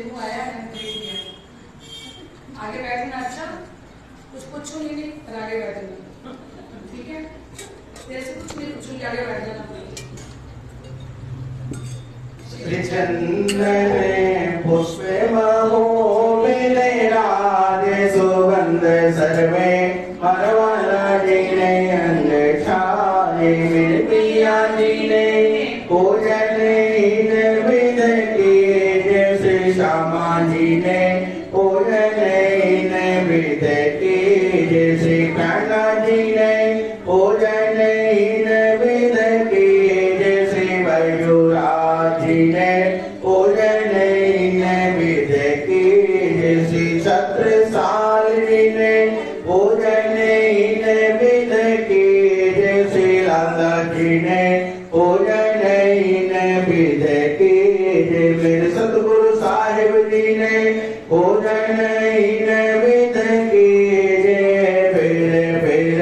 मुँह आया है देख लिया। आगे बैठना। अच्छा कुछ पूछूंगी नहीं पर आगे बैठना, ठीक है? तेरे से कुछ नहीं पूछूंगी, आगे बैठ जाना। चंदन पुष्पे मिले राधे सुगंध सर्वे हरवाला जी ने अंग छाए मेरे पिया जी ने पूजन विध की जैसे श्यामा जी ने पूजन विध की जैसे कान्हा जी ने पूजन विध की जैसे बैजुराज जी ने पूजन विध की जैसे छत्रसाल जी ने पूजन विध की जैसे लाला जी ने पूजन विध की जैसे सतगुरु साहिब जी ने पूजन विध की जय फिर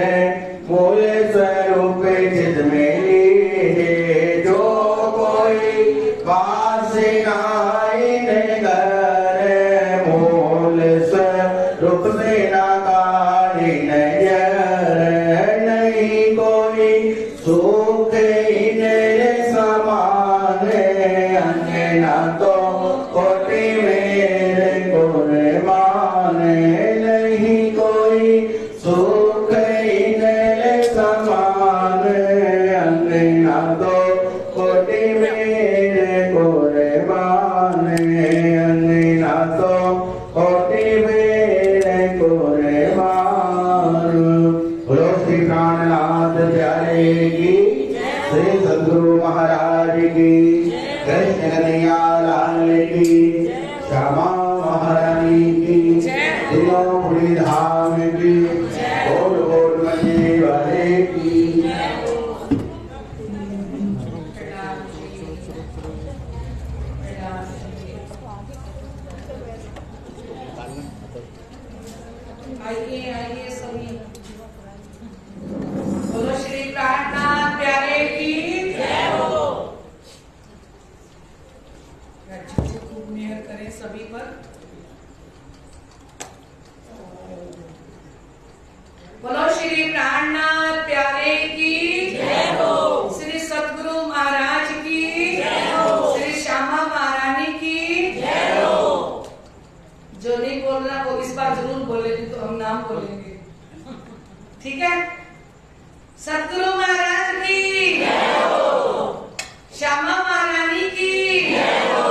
मूल स्वरूप चित में लीजे जो कोई वास घर मूल स्वरूप से नाकारी नहीं कोई सुख समान अंजना तो कोटि मेरे गुण माने नहीं कोई सुख समान अंजना तो कोटि मेरे गुण माने अंजना तो कोटि मेरे गुण मान। बोलो श्री प्राणनाथ प्यारे की, श्री सद्गुरु महाराज की, कृष्ण कन्हैया लाल की, श्यामा महारानी की, दिलोपुरी धाम की, बोल बोल मजे वाले की। आइए आइए सभी। बोलो श्री प्राणनाथ प्यारे की जय हो। खूब मेहर करें सभी पर। बोलो श्री प्राणनाथ प्यारे की जय हो। श्री सद्गुरु महाराज की जय हो। श्री श्यामा महारानी की जय हो। जो नहीं बोल रहा वो इस बार जरूर बोले, तो हम नाम बोलेंगे, ठीक है? सद्गुरु महाराज की जय हो। श्यामा महारानी की जय हो।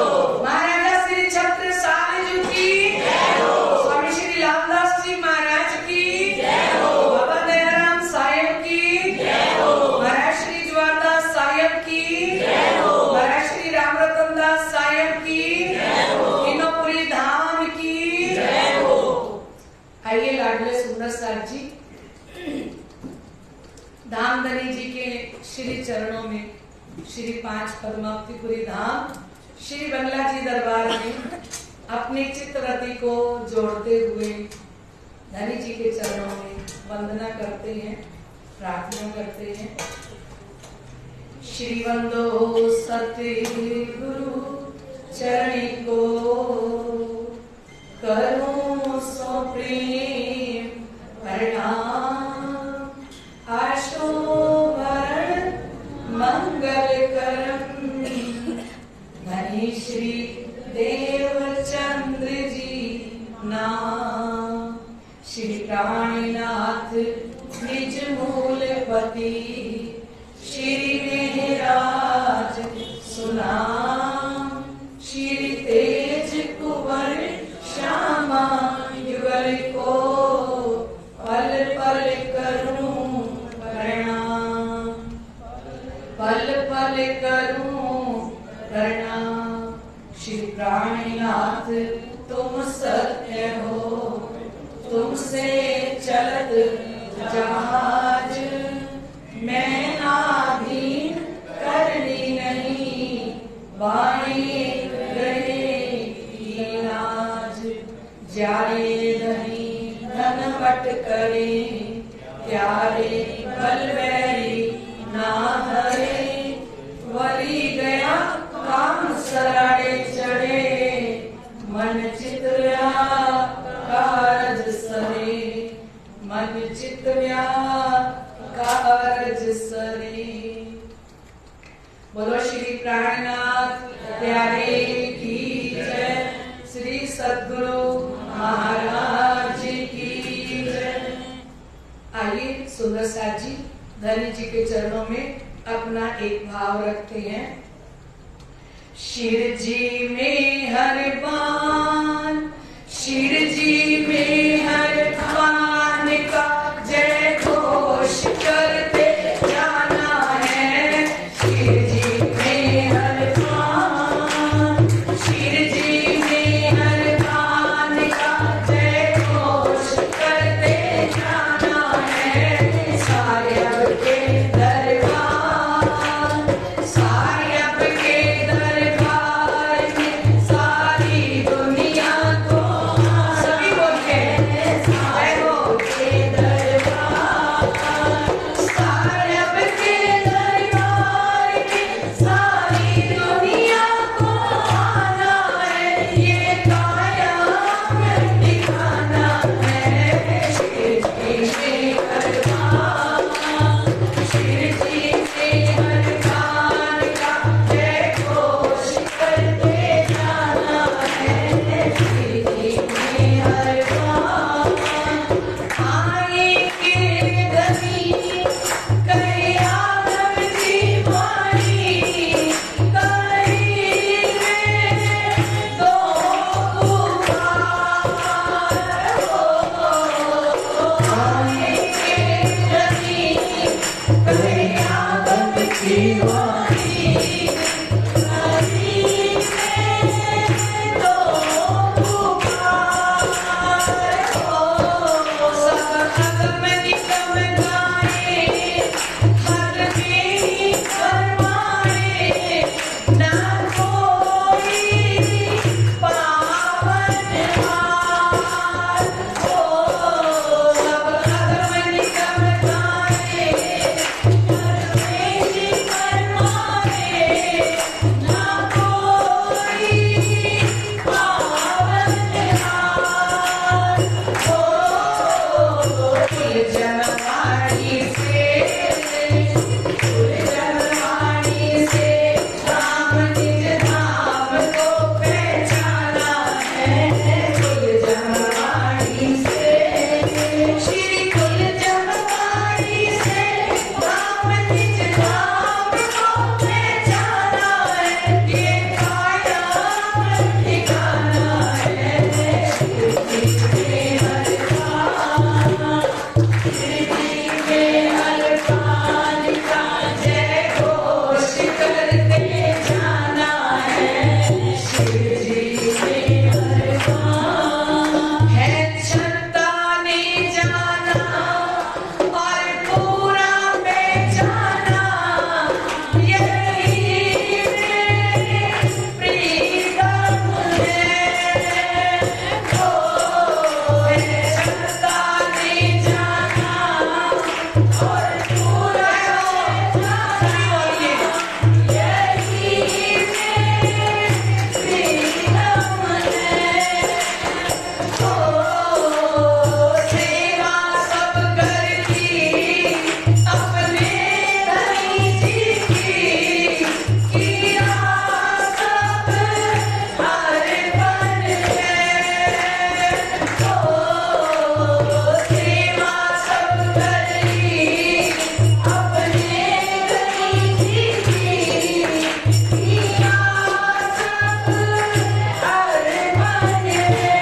महाराजा श्री छत्रसाल जी की जय हो। स्वामी श्री लालदास जी महाराज की जय हो। बाबा दयाराम साहेब की जय हो। महाराज श्री ज्वारदास साहेब की जय हो। महाराज श्री रामरतन दास साहेब की जय हो। तीनोपुरी धाम की जय हो। आइए लाडले सुंदर साहब जी, धामधनी जी के श्री चरणों में, श्री 5 पद्मावतीपुरी धाम श्री बंगला जी दरबार में अपनी चित्तरति को जोड़ते हुए धनी जी के चरणों में वंदना करते हैं, प्रार्थना करते हैं। श्री वंदो सतगुरु चरणी को करूं सो प्रेम प्रणाम। आशोभरण मंगल करम धनी श्री देवचंद्र जी नाम। श्री प्राणनाथ निज मूलपति श्री मेहराज सुनाम। श्री तेज कुंवर श्यामा युगल को पल पल करूं प्रणाम। पल पल करूं प्रणाम। श्री प्राणनाथ तुम सत्य हो, तुमसे चलत जहाज मैं नाधीन करनी नहीं। वाणी गए की लाज जारे धनी धन बट करे प्यारे बलवैरी ना हरे। वली गया काम सराड़े चढ़े प्यारे की जय। श्री सद्गुरु महाराज की जय। आइए सुंदर साथ जी धनी जी के चरणों में अपना एक भाव रखते हैं। शिर जी में हर बान, शिर जी में हर बान का जय घोष करते जाना है। शिर जी में हर बान, शिर जी में हर बान का जय घोष करते जाना है। सायब के दरबार, सायब के दरबार में सारी दुनिया को सभी बोलते हैं सायब के दरबार, सायब के दरबार में सारी दुनिया को आना है। ये काया दिखाना है। शिर जी में हर बान, शिर जी में हर बान का जय घोष करते जाना है। शिर जी में हर बान आएंगे धनी करे आदम की वाणी, करेंगे दो पुकार हो। आएंगे धनी करे आदम की वाणी, करेंगे दो पुकार हो। सब अगम निगम गाए, हर में फरमाए, ना कोई पावन हार हो। सब अगम निगम गाए, हर में फरमाए, ना कोई पावन हार हो। कुल जनवाणी से, कुल जनवाणी से राम निज धाम को पहचाना है। कुल जनवाणी से, श्री कुल जनवाणी से राम निज धाम को पहचाना है। ये काया ठिकाना है। शिर जी में हर बान, शिर जी में हर बान का जय घोष करते जाना है। शिर जी में हर बान है क्षमता ने जाना और पूरा पहचाना। यही मेरे प्रीतम है। ओ है क्षमता ने जाना और पूरा पहचाना। यही मेरे प्रीतम है। ओ सेवा सब करती अपने धनी जी की, किया सब अर्पण है। ओ सेवा सब करती अपने धनी जी की, किया सब अर्पण है।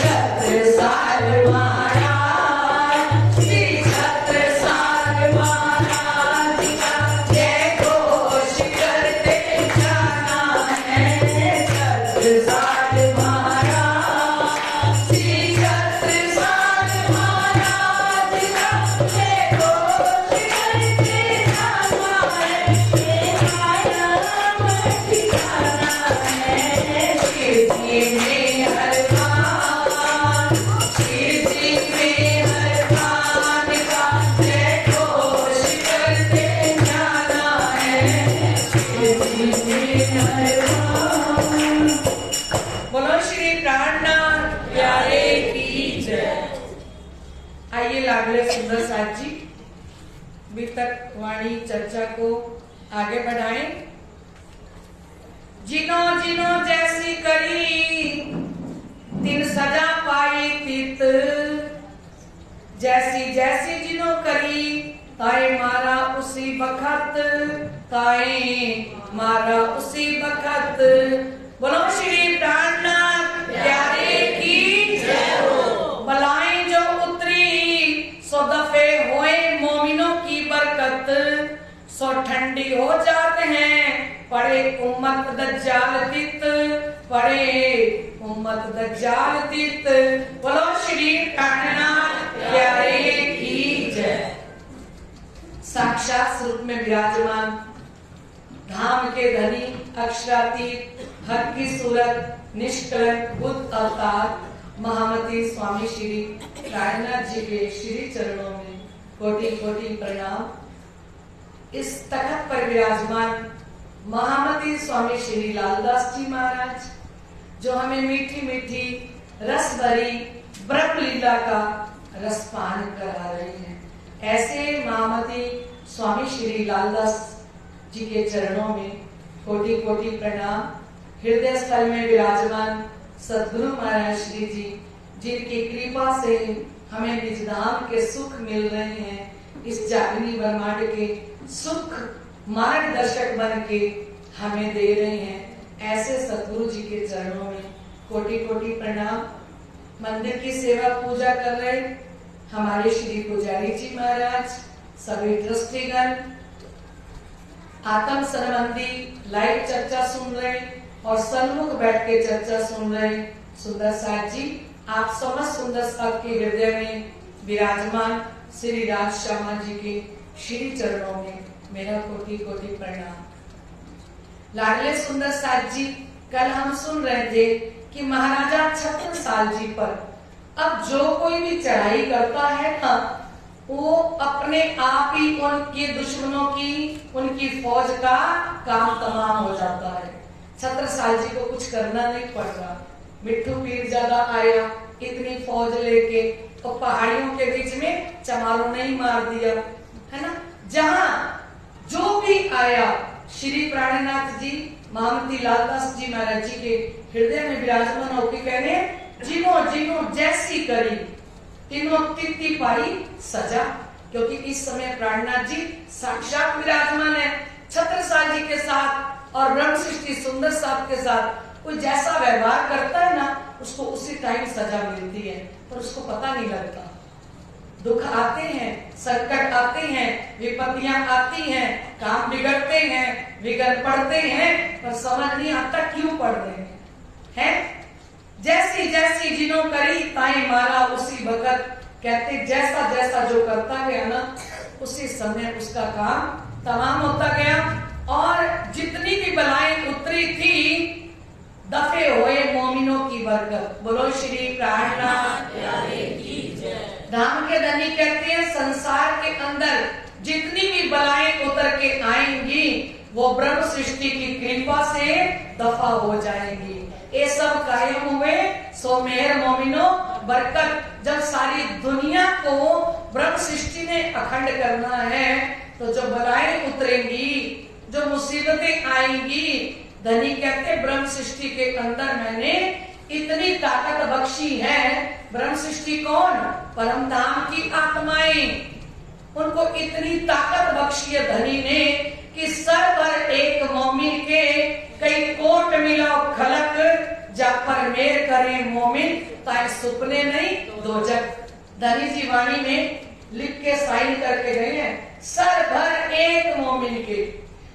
छत्रसाल महाराज, श्री छत्रसाल महाराज का जय घोष करते जाना है। छत्रसाल महाराज, श्री छत्रसाल महाराज का जय घोष करते जाना है। ये काया ठिकाना है। शिर जी में हर बान, शिर जी में हर बान का जय घोष करते जाना है। शिर जी में हर बान। बोलो श्री प्राणनाथ प्यारे की जय। आइए लागले सुंदर साथ जी अभी तक वाणी चर्चा को आगे बढ़ाएं। जिनो जिनो जैसी करी तिन सजा पाई तित, जैसी जैसी जिनो करी ताए मारा उसी बखत, ताए मारा उसी बखत। बोलो श्री प्राणनाथ प्यारे की जय हो। बलाएं जो उतरी सो दफे होए मोमिनों की बरकत, सो ठंडी हो जाते हैं पड़े उम्मत दज्जाल तित, पड़े उम्मत दज्जाल तित। बोलो श्री प्राणनाथ प्यारे की जय। साक्षात स्वरूप में विराजमान धाम के धनी अक्षरातीत हक की सूरत निष्कलंक बुद्ध अवतार महामती स्वामी श्री प्राणनाथ जी के श्री चरणों में कोटि कोटि प्रणाम। इस तख्त पर विराजमान महामती स्वामी श्री लालदास जी महाराज जो हमें मीठी मीठी रस भरी ब्रह्म लीला का रसपान करा रहे हैं, ऐसे महामती स्वामी श्री लालदास जी के चरणों में कोटि कोटि प्रणाम। हृदय स्थल में विराजमान सद्गुरु महाराज श्री जी जिनकी कृपा से हमें निज धाम के सुख मिल रहे हैं, इस जागनी ब्रह्मांड के सुख मार्गदर्शक बन के हमें दे रहे हैं, ऐसे सद्गुरु जी के चरणों में कोटि कोटि प्रणाम। मंदिर की सेवा पूजा कर रहे हमारे श्री पुजारी जी महाराज, सभी ट्रस्टीगण, आत्म संबंधी लाइव चर्चा सुन रहे और सन्मुख बैठ के चर्चा सुन रहे सुंदर साथ जी, आप समस्त सुंदर साथ के हृदय में विराजमान श्री राज श्यामा जी के श्री चरणों में मेरा कोटि कोटि प्रणाम। लाडले सुंदर साथ जी, कल हम सुन रहे थे कि महाराजा छत्रसाल जी पर अब जो कोई भी चढ़ाई करता है ना, वो अपने आप ही उनके दुश्मनों की उनकी फौज का काम तमाम हो जाता है। छत्रसाल जी को कुछ करना नहीं पड़ रहा। मिट्ठू पीर ज्यादा आया इतनी फौज लेके तो पहाड़ियों के बीच में चमारों ने ही मार दिया, है ना। जहां जो भी आया श्री प्राणनाथ जी महामती लालदास जी महाराज जी के हृदय में विराजमान होकर कहने जिनो जिनो जैसी करी तीनों तित्ती पाई सजा, क्योंकि इस समय प्राणनाथ जी साक्षात विराजमान है छत्रसाल जी के साथ और ब्रह्म सृष्टि सुंदर साहब के साथ। कोई जैसा व्यवहार करता है ना, उसको उसी टाइम सजा मिलती है, पर उसको पता नहीं लगता। दुख आते हैं, संकट आते हैं, विपत्तियां आती हैं, काम बिगड़ते हैं, बिगड़ पड़ते हैं, पर समझ नहीं आता क्यों पड़ रहे हैं। जैसी जैसी जिनो करी ताई मारा उसी वक्त, कहते जैसा जैसा जो करता गया ना, उसी समय उसका काम तमाम होता गया और जितनी भी बलाएं उतरी थी दफे हुए मोमिनों की बरकत। बोलो श्री प्राणनाथ प्यारे की जय। धाम के धनी कहते हैं संसार के अंदर जितनी भी बलाएं उतर के आएंगी वो ब्रह्म सृष्टि की कृपा से दफा हो जाएंगी। ये सब कायम हुए सो मेहर मोमिनो बरकत। जब सारी दुनिया को ब्रह्म सृष्टि ने अखंड करना है तो जो बलाएं उतरेंगी, जो मुसीबतें आएंगी, धनी कहते ब्रह्म सृष्टि के अंदर मैंने इतनी ताकत बख्शी है। ब्रह्म सृष्टि कौन? परम धाम की आत्माएं, उनको इतनी ताकत बख्शी है धनी ने कि सर पर एक मोमिन के कई कोट मिला खलक, जब पर मेर करे मोमिन ताए सुपने नहीं दोजक। धनी जी वाणी में लिख के साइन करके गए हैं, सर भर एक मोमिन के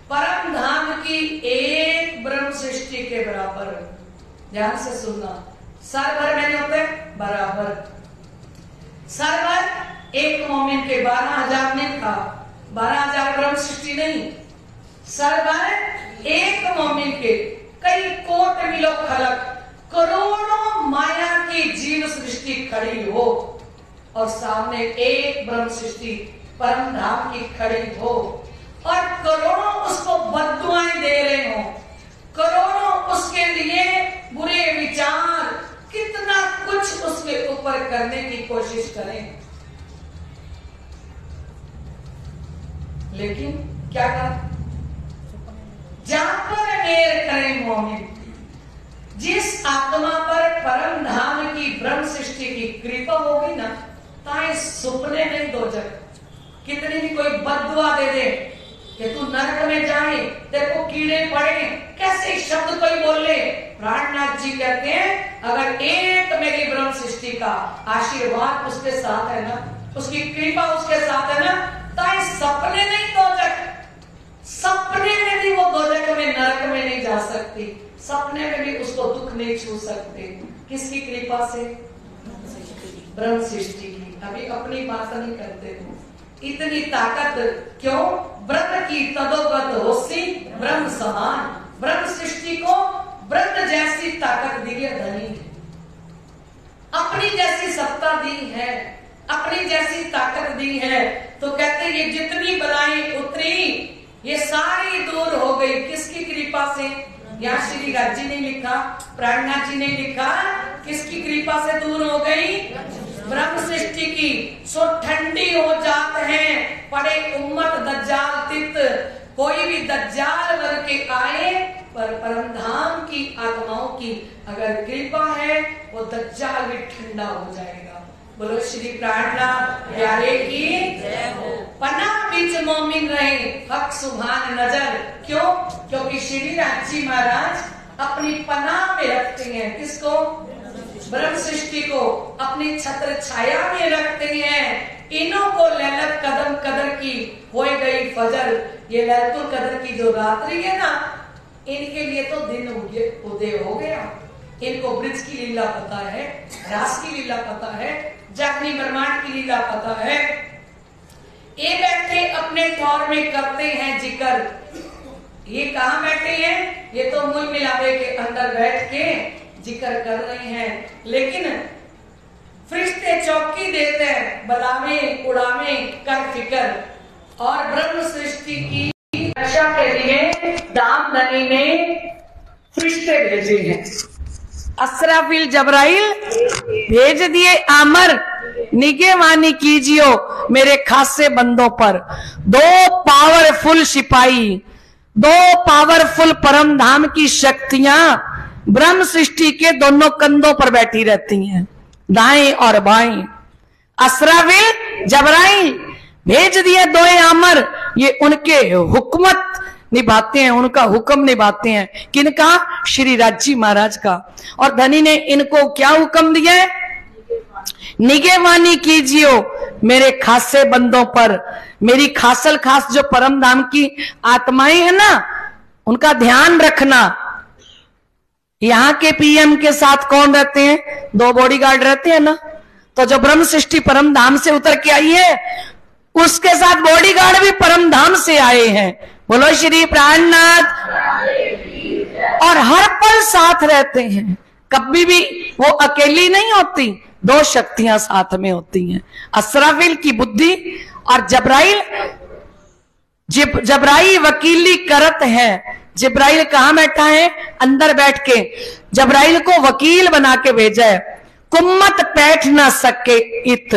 परम धाम की एक ब्रह्म सृष्टि के बराबर। ध्यान से सुनना, सर भर मैंने होते बराबर। सर भर एक मोमिन के 12,000 नहीं था, 12,000 ब्रह्म सृष्टि नहीं, सर भर एक मोमिन के कई कोट मिलो खलक, करोड़ों माया की जीव सृष्टि खड़ी हो और सामने एक ब्रह्म सृष्टि परम धाम की खड़ी हो और करोड़ों उसको बद्दुआएं दे रहे हो, करोड़ों उसके लिए बुरे विचार, कितना कुछ उसके ऊपर करने की कोशिश करें, लेकिन क्या कर मेर करें मोमिन। जिस आत्मा पर परम धाम की ब्रह्म सृष्टि की कृपा होगी ना, ताए सुपने नहीं दोजक। कितनी भी कोई बद्दुआ दे दे कि तू नरक में जाए, तेरे को कीड़े पड़े, कैसे शब्द कोई बोले, प्राणनाथ जी कहते हैं अगर एक मेरी ब्रह्म सृष्टि का आशीर्वाद उसके साथ है ना, उसकी कृपा उसके साथ है ना, ताए सपने नहीं दोजक। सपने में भी वो दोजक में नरक में नहीं जा सकती, सपने में भी उसको दुख नहीं छू सकते। किसकी कृपा से? ब्रह्म सृष्टि की। अभी अपनी बात नहीं करते हो। इतनी ताकत क्यों? ब्रह्म की तदोगत होसी ब्रह्म समान। ब्रह्म सृष्टि को ब्रह्म जैसी ताकत दी है धनी ने, अपनी जैसी सत्ता दी है, अपनी जैसी ताकत दी है। तो कहते ये जितनी बलाएं उतरी ये सारी दूर हो गई। किसकी कृपा से? यहाँ श्री राज जी ने लिखा, प्राणनाथ जी ने लिखा, किसकी कृपा से दूर हो गई? ब्रह्म सृष्टि की। सो ठंडी हो जाते हैं पड़े उम्मत दज्जाल तित। कोई भी दज्जाल बन के आए पर परम धाम की आत्माओं की अगर कृपा है वो दज्जाल भी ठंडा हो जाएगा। बोलो श्री प्राणनाथ प्यारे की जय हो। पना बीच मोमिन रहे हक सुभान नजर। क्यों? क्योंकि श्री राज जी महाराज अपनी पनाह में रखते हैं। किसको? ब्रह्म सृष्टि को अपनी छत्र छाया में रखते हैं। इन्हों को लैलत कदम कदर की हो गई फजर। ये लैलतुल कदर की जो रात्रि है ना, इनके लिए तो दिन उदय हो गया। इनको ब्रज की लीला पता है, रास की लीला पता है, जागनी ब्रह्मांड की लीला पता है। ये बैठे अपने ठौर में करते हैं जिक्र। ये कहाँ बैठे हैं? ये तो मुंह मिलावे के अंदर बैठ के जिक्र कर रहे हैं। लेकिन फरिश्ते चौकी देते हैं, बलावे उड़ावे कर फिकर। और ब्रह्म सृष्टि की रक्षा के लिए दाम धनी ने फरिश्ते भेजे हैं। असराफिल जबराइल भेज दिए आमर, निगहबानी कीजियो मेरे खासे बंदों पर। दो पावरफुल सिपाही, दो पावरफुल परम धाम की शक्तियां ब्रह्म सृष्टि के दोनों कंधों पर बैठी रहती हैं, दाएं और बाएं। असराफिल जबराइल भेज दिए दो आमर, ये उनके हुकूमत निभाते हैं, उनका हुक्म निभाते हैं। किनका? श्री राज जी महाराज का। और धनी ने इनको क्या हुक्म दिया है? निगहबानी कीजियो मेरे खासे बंदों पर। मेरी खासल खास जो परम धाम की आत्माएं है ना, उनका ध्यान रखना। यहाँ के पीएम के साथ कौन रहते हैं? दो बॉडीगार्ड रहते हैं ना। तो जो ब्रह्म सृष्टि परम धाम से उतर के आई है, उसके साथ बॉडीगार्ड भी परम धाम से आए हैं। बोलो श्री प्राणनाथ। और हर पल साथ रहते हैं, कभी भी वो अकेली नहीं होती, दो शक्तियां साथ में होती हैं। असराफिल की बुद्धि और जबराइल। जबराइल वकीली करत है। जिब्राइल कहां बैठा है? अंदर बैठ के। जबराइल को वकील बना के भेजा है। कुम्मत बैठ ना सके इत।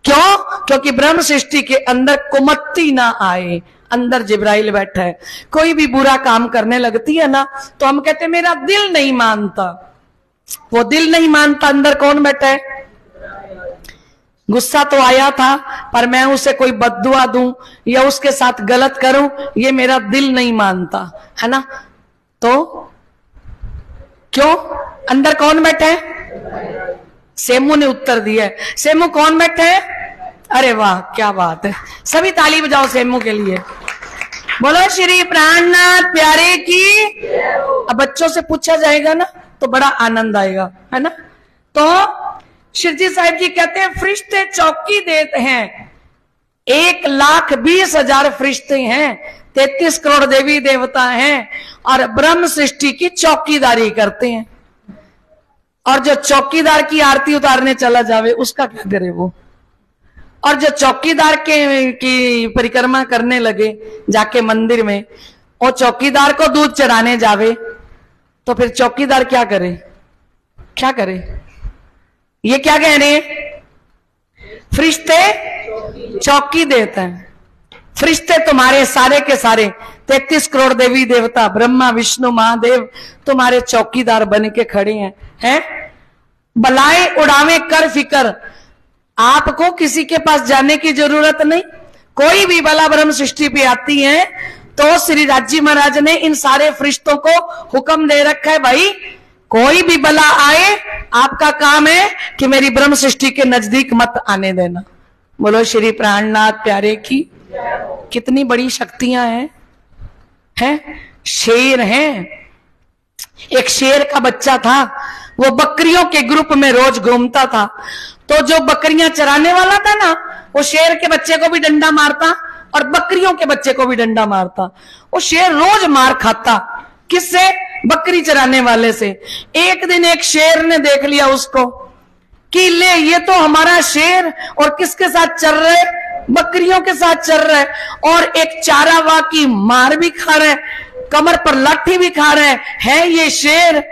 क्यों? क्योंकि ब्रह्म सृष्टि के अंदर कुमत्ती ना आए। अंदर जिब्राइल बैठा है। कोई भी बुरा काम करने लगती है ना, तो हम कहते मेरा दिल नहीं मानता। वो दिल नहीं मानता, अंदर कौन बैठा है? गुस्सा तो आया था, पर मैं उसे कोई बद्दुआ दूं या उसके साथ गलत करूं, ये मेरा दिल नहीं मानता, है ना। तो क्यों? अंदर कौन बैठा है? सेमू ने उत्तर दिया है। सेमू कौन बैठा है? अरे वाह, क्या बात है। सभी ताली बजाओ सेमू के लिए। बोलो श्री प्राणनाथ प्यारे की। अब बच्चों से पूछा जाएगा ना तो बड़ा आनंद आएगा, है ना। तो शिवजी साहिब जी कहते हैं फरिश्ते चौकी देते हैं। 1,20,000 फरिश्ते हैं, 33 करोड़ देवी देवता हैं और ब्रह्म सृष्टि की चौकीदारी करते हैं। और जो चौकीदार की आरती उतारने चला जावे उसका क्या करे वो। और जो चौकीदार की परिक्रमा करने लगे जाके मंदिर में, और चौकीदार को दूध चढ़ाने जावे, तो फिर चौकीदार क्या करे? क्या करे? ये क्या कह रहे हैं? फरिश्ते चौकी देते हैं। फरिश्ते तुम्हारे सारे के सारे 33 करोड़ देवी देवता, ब्रह्मा विष्णु महादेव तुम्हारे चौकीदार बन के खड़े हैं? बलाए उड़ावे कर फिकर, आपको किसी के पास जाने की जरूरत नहीं। कोई भी बला ब्रह्म सृष्टि पे आती है तो श्री राजी महाराज ने इन सारे फरिश्तों को हुक्म दे रखा है, भाई कोई भी बला आए, आपका काम है कि मेरी ब्रह्म सृष्टि के नजदीक मत आने देना। बोलो श्री प्राणनाथ प्यारे की। कितनी बड़ी शक्तियां हैं? शेर हैं। एक शेर का बच्चा था, वो बकरियों के ग्रुप में रोज घूमता था। तो जो बकरियां चराने वाला था ना, वो शेर के बच्चे को भी डंडा मारता और बकरियों के बच्चे को भी डंडा मारता। वो शेर रोज मार खाता। किससे? बकरी चराने वाले से। एक दिन एक शेर ने देख लिया उसको कि ले, ये तो हमारा शेर और किसके साथ चल रहे? बकरियों के साथ चल रहा है और एक चारावा की मार भी खा रहा है, कमर पर लाठी भी खा रहा है ये शेर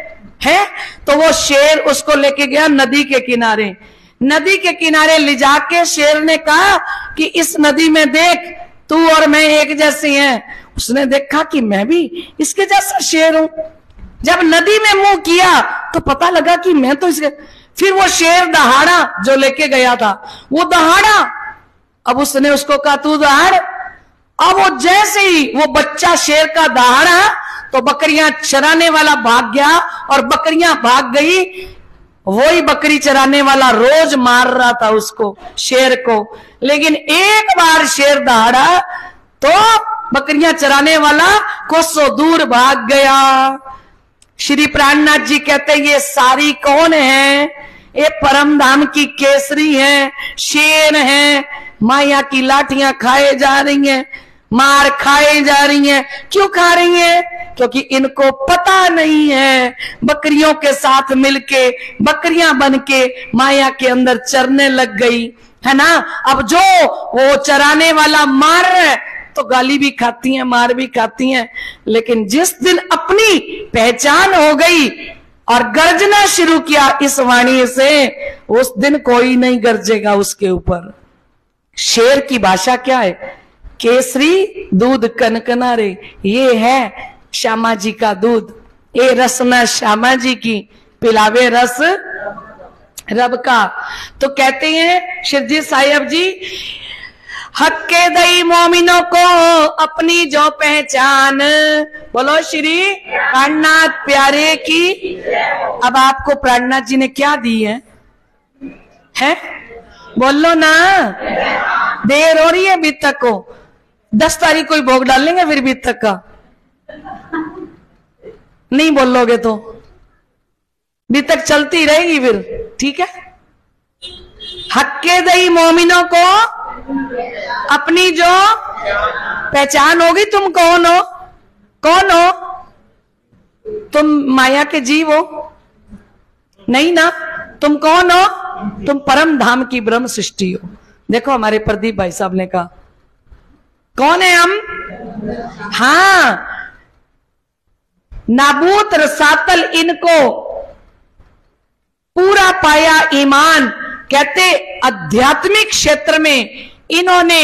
है। तो वो शेर उसको लेके गया नदी के किनारे। नदी के किनारे ले जाके शेर ने कहा कि इस नदी में देख, तू और मैं एक जैसे हैं। उसने देखा कि मैं भी इसके जैसा शेर हूं। जब नदी में मुंह किया तो पता लगा कि मैं तो इसके। फिर वो शेर दहाड़ा जो लेके गया था, वो दहाड़ा। अब उसने उसको कहा तू दहाड़। अब वो जैसे ही वो बच्चा शेर का दहाड़ा तो बकरियां चराने वाला भाग गया और बकरियां भाग गई। वही बकरी चराने वाला रोज मार रहा था उसको, शेर को। लेकिन एक बार शेर दहाड़ा तो बकरियां चराने वाला कोसों दूर भाग गया। श्री प्राणनाथ जी कहते ये सारी कौन है? ये परम धाम की केसरी है, शेर है। माया की लाठियां खाए जा रही हैं, मार खाए जा रही हैं। क्यों खा रही हैं? क्योंकि इनको पता नहीं है। बकरियों के साथ मिलके बकरियां बनके माया के अंदर चरने लग गई है ना। अब जो वो चराने वाला मार रहा है तो गाली भी खाती हैं, मार भी खाती हैं। लेकिन जिस दिन अपनी पहचान हो गई और गर्जना शुरू किया इस वाणी से, उस दिन कोई नहीं गरजेगा उसके ऊपर। शेर की भाषा क्या है? केसरी दूध कनकना रे, ये है श्यामा जी का दूध। ये रसना श्यामा जी की, पिलावे रस रब का। तो कहते हैं शिरजी साहिब जी, हक के दई मोमिनों को अपनी जो पहचान। बोलो श्री प्राणनाथ प्यारे की। अब आपको प्राणनाथ जी ने क्या दी है? बोलो ना, देर हो रही है बीतक को। 10 तारीख को ही भोग डालेंगे फिर बीतक का। नहीं बोलोगे तो बीतक चलती रहेगी फिर, ठीक है। हक्के दई मोमिनों को अपनी जो पहचान होगी, तुम कौन हो? कौन हो तुम? माया के जीव हो? नहीं ना। तुम कौन हो? तुम परम धाम की ब्रह्म सृष्टि हो। देखो हमारे प्रदीप भाई साहब ने कहा कौन है हम? हाँ, नाबूत रसातल इनको पूरा पाया ईमान। कहते आध्यात्मिक क्षेत्र में इन्होंने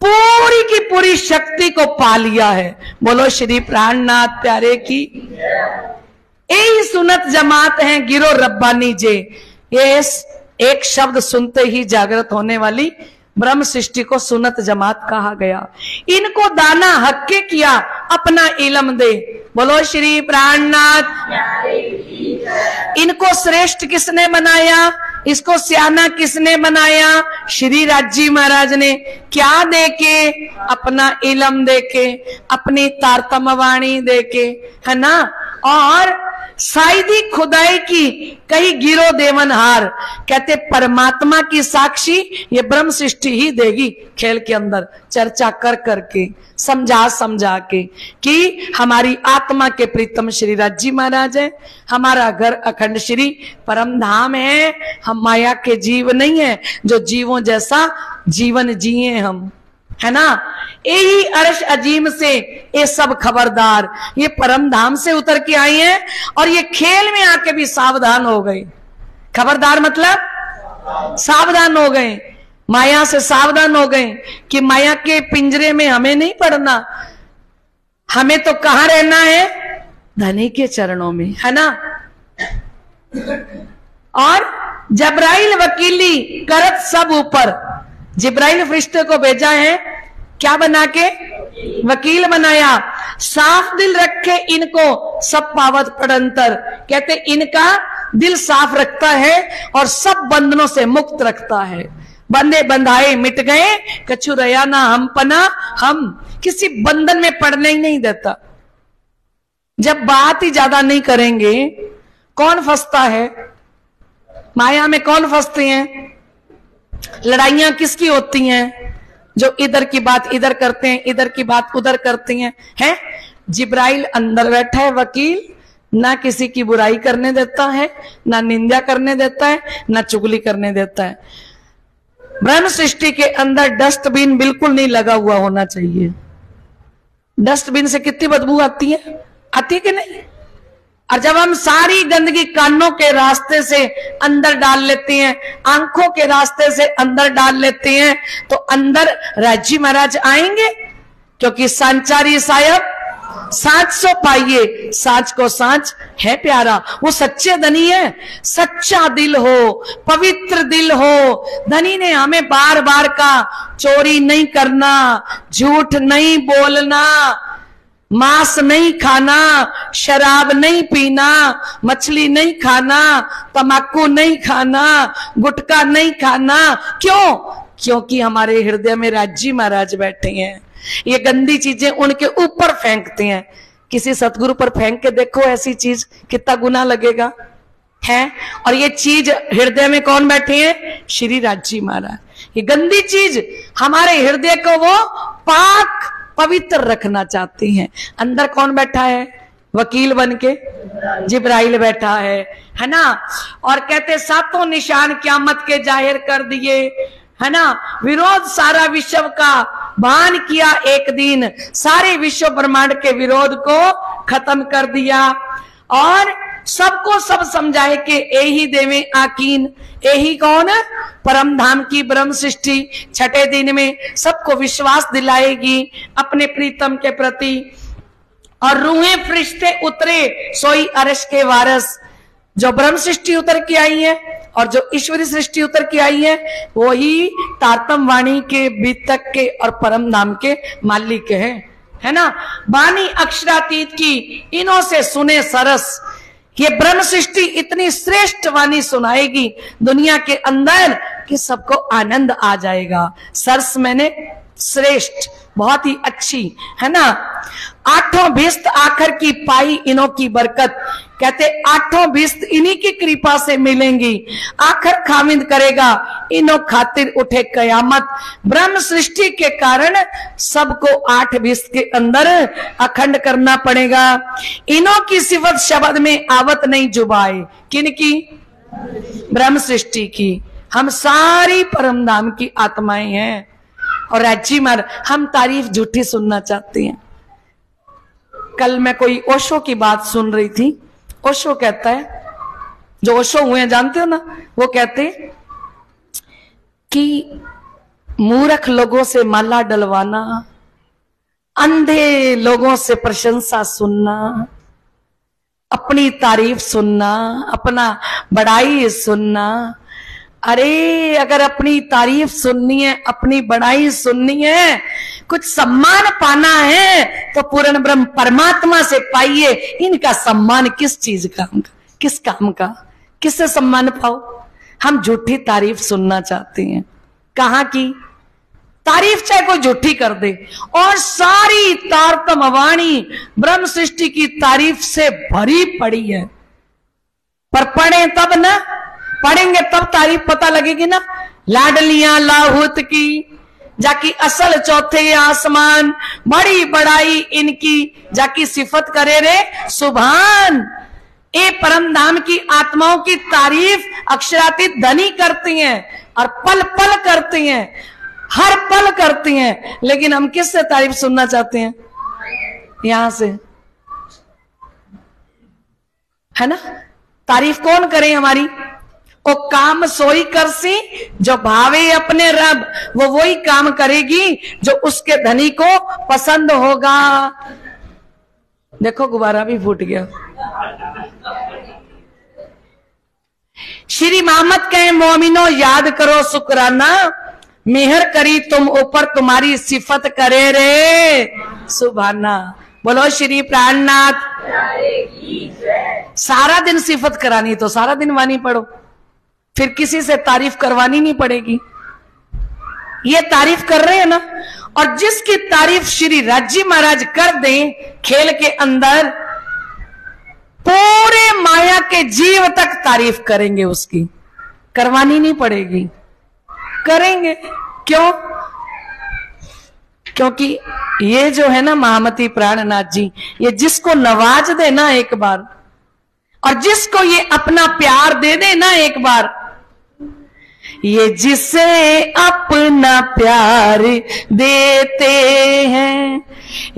पूरी की पूरी शक्ति को पा लिया है। बोलो श्री प्राणनाथ प्यारे की। यही सुनत जमात है गिरो रब्बानी जे। ये एक शब्द सुनते ही जागृत होने वाली ब्रह्म सृष्टि को सुनत जमात कहा गया। इनको दाना हक्के किया अपना इलम दे। बोलो श्री प्राणनाथ। इनको श्रेष्ठ किसने बनाया? इसको सियाना किसने बनाया? श्री राजी महाराज ने। क्या देके? अपना इलम देके, अपनी तारतम वाणी देके, है ना। और साइदी खुदाई की कही गिरो देवनहार। कहते परमात्मा की साक्षी ये ब्रह्म सृष्टि ही देगी खेल के अंदर, चर्चा कर करके, समझा समझा के कि हमारी आत्मा के प्रीतम श्री राजी महाराज है, हमारा घर अखंड श्री परम धाम है। हम माया के जीव नहीं है जो जीवों जैसा जीवन जिए हम, है ना। यही अर्श अजीम से ये सब खबरदार ये परम धाम से उतर के आई हैं और ये खेल में आके भी सावधान हो गए। खबरदार मतलब सावधान हो गए। माया से सावधान हो गए कि माया के पिंजरे में हमें नहीं पड़ना, हमें तो कहां रहना है, धनी के चरणों में, है ना। और जब्राइल वकीली करत सब ऊपर, जिब्राइल फरिश्ते को भेजा है क्या बना के, वकील बनाया। साफ दिल रखे इनको सब पावत पड़ंतर, कहते इनका दिल साफ रखता है और सब बंधनों से मुक्त रखता है। बंधे बंधाए मिट गए, कछु रया ना हम पना, हम किसी बंधन में पड़ने ही नहीं देता। जब बात ही ज्यादा नहीं करेंगे, कौन फंसता है माया में, कौन फंसते हैं, लड़ाइयां किसकी होती हैं, जो इधर की बात इधर करते हैं, इधर की बात उधर करते हैं, हैं? जिब्राइल अंदर बैठा है वकील, ना किसी की बुराई करने देता है, ना निंदा करने देता है, ना चुगली करने देता है। ब्रह्म सृष्टि के अंदर डस्टबिन बिल्कुल नहीं लगा हुआ होना चाहिए। डस्टबिन से कितनी बदबू आती है, आती है कि नहीं। और जब हम सारी गंदगी कानों के रास्ते से अंदर डाल लेते हैं, आंखों के रास्ते से अंदर डाल लेते हैं, तो अंदर राजी महाराज आएंगे, क्योंकि संचारी साहब साच सो पाइए, साच को साच है प्यारा। वो सच्चे धनी है, सच्चा दिल हो, पवित्र दिल हो। धनी ने हमें बार बार का चोरी नहीं करना, झूठ नहीं बोलना, मांस नहीं खाना, शराब नहीं पीना, मछली नहीं खाना, तम्बाकू नहीं खाना, गुटखा नहीं खाना। क्यों? क्योंकि हमारे हृदय में राजी महाराज बैठे हैं। ये गंदी चीजें उनके ऊपर फेंकते हैं। किसी सतगुरु पर फेंक के देखो ऐसी चीज, कितना गुनाह लगेगा, है। और ये चीज हृदय में कौन बैठे हैं, श्री राजी महाराज। ये गंदी चीज हमारे हृदय को वो पाक पवित्र रखना चाहती हैं। अंदर कौन बैठा है, वकील बनके जिब्राइल बैठा है ना। और कहते सातों निशान क़यामत के जाहिर कर दिए, है ना। विरोध सारा विश्व का भान किया एक दिन, सारे विश्व ब्रह्मांड के विरोध को खत्म कर दिया। और सबको सब समझाए कि यही देवे आकीन, यही कौन, परम धाम की ब्रह्म सृष्टि छठे दिन में सबको विश्वास दिलाएगी अपने प्रीतम के प्रति। और रूहें फरिश्ते उतरे सोई अर्श के वारस। जो ब्रह्म सृष्टि उतर के आई है और जो ईश्वरी सृष्टि उतर के आई है, वही तारतम वाणी के, बीतक के और परम धाम के मालिक है ना। वाणी अक्षरातीत की, इन्हों से सुने सरस। ये ब्रह्म सृष्टि इतनी श्रेष्ठ वाणी सुनाएगी दुनिया के अंदर कि सबको आनंद आ जाएगा। सरस मैंने श्रेष्ठ, बहुत ही अच्छी, है ना। आठों भिस्त आखिर की पाई इन्हों की बरकत। कहते आठों भिस्त इन्हीं की कृपा से मिलेंगी। आखिर खामिंद करेगा इन्हों खातिर उठे कयामत। ब्रह्म सृष्टि के कारण सबको आठ भिस्त के अंदर अखंड करना पड़ेगा। इन्हों की सिफत शब्द में आवत नहीं जुबाए। किनकी? ब्रह्म सृष्टि की। हम सारी परम धाम की आत्माएं हैं। और राज्य मर हम तारीफ झूठी सुनना चाहते हैं। कल मैं कोई ओशो की बात सुन रही थी। ओशो कहता है, जो ओशो हुए हैं जानते हो ना, वो कहते कि मूर्ख लोगों से माला डलवाना, अंधे लोगों से प्रशंसा सुनना, अपनी तारीफ सुनना, अपना बड़ाई सुनना। अरे अगर अपनी तारीफ सुननी है, अपनी बड़ाई सुननी है, कुछ सम्मान पाना है तो पूर्ण ब्रह्म परमात्मा से पाइए। इनका सम्मान किस चीज का, किस काम का, किससे सम्मान पाओ? हम झूठी तारीफ सुनना चाहते हैं। कहाँ की तारीफ? चाहे कोई झूठी कर दे। और सारी तारतम वाणी ब्रह्म सृष्टि की तारीफ से भरी पड़ी है। पर पढ़े तब ना, पढ़ेंगे तब तारीफ पता लगेगी ना। लाडलियां लाहौत की, जाकी असल चौथे आसमान, बड़ी बड़ाई इनकी, जाकी सिफत करे रे सुभान। ए परम धाम की आत्माओं की तारीफ अक्षरातीत धनी करती हैं और पल पल करती हैं, हर पल करती हैं। लेकिन हम किससे तारीफ सुनना चाहते हैं? यहां से, है ना। तारीफ कौन करे हमारी? ओ काम सोई करसी जो भावे अपने रब, वो वही काम करेगी जो उसके धनी को पसंद होगा। देखो गुब्बारा भी फूट गया। श्री मोहम्मद कहे मोमिनो याद करो शुक्राना, मेहर करी तुम ऊपर तुम्हारी सिफत करे रे सुभाना। बोलो श्री प्राणनाथ। सारा दिन सिफत करानी तो सारा दिन वाणी पढ़ो, फिर किसी से तारीफ करवानी नहीं पड़ेगी। ये तारीफ कर रहे हैं ना, और जिसकी तारीफ श्री राज्य महाराज कर दें खेल के अंदर, पूरे माया के जीव तक तारीफ करेंगे उसकी, करवानी नहीं पड़ेगी, करेंगे। क्यों? क्योंकि ये जो है ना महामती प्राणनाथ जी, ये जिसको नवाज दे ना एक बार, और जिसको ये अपना प्यार दे दे ना एक बार, ये जिसे अपना प्यार देते हैं,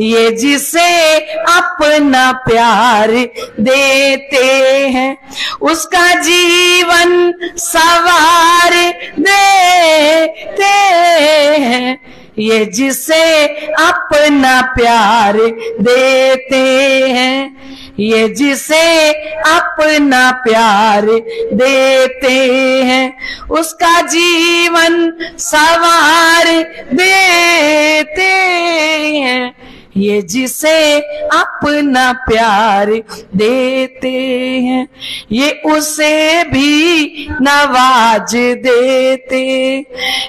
ये जिसे अपना प्यार देते हैं, उसका जीवन सवार देते हैं। ये जिसे अपना प्यार देते हैं, ये जिसे अपना प्यार देते हैं, उसका जीवन सवार देते हैं। ये जिसे अपना प्यार देते हैं, ये उसे भी नवाज देते,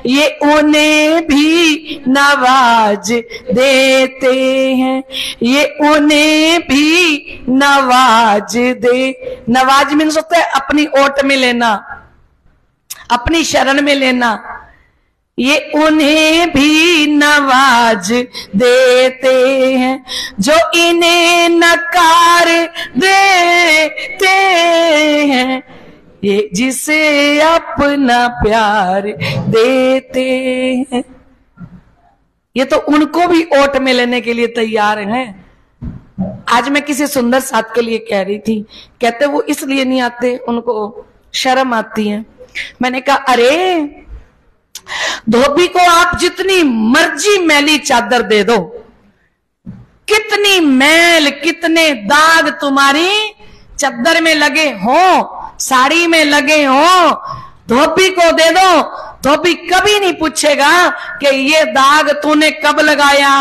ये उन्हें भी नवाज देते हैं, ये उन्हें भी नवाज दे। नवाज मीन्स होता है अपनी ओट में लेना, अपनी शरण में लेना। ये उन्हें भी नवाज देते हैं जो इन्हें नकार देते हैं, ये जिसे अपना प्यार देते हैं। ये तो उनको भी ओट में लेने के लिए तैयार हैं। आज मैं किसी सुंदर साथ के लिए कह रही थी, कहते वो इसलिए नहीं आते, उनको शर्म आती है। मैंने कहा अरे धोबी को आप जितनी मर्जी मैली चादर दे दो, कितनी मैल कितने दाग तुम्हारी चादर में लगे हो, साड़ी में लगे हो, धोबी को दे दो, धोबी कभी नहीं पूछेगा कि ये दाग तूने कब लगाया,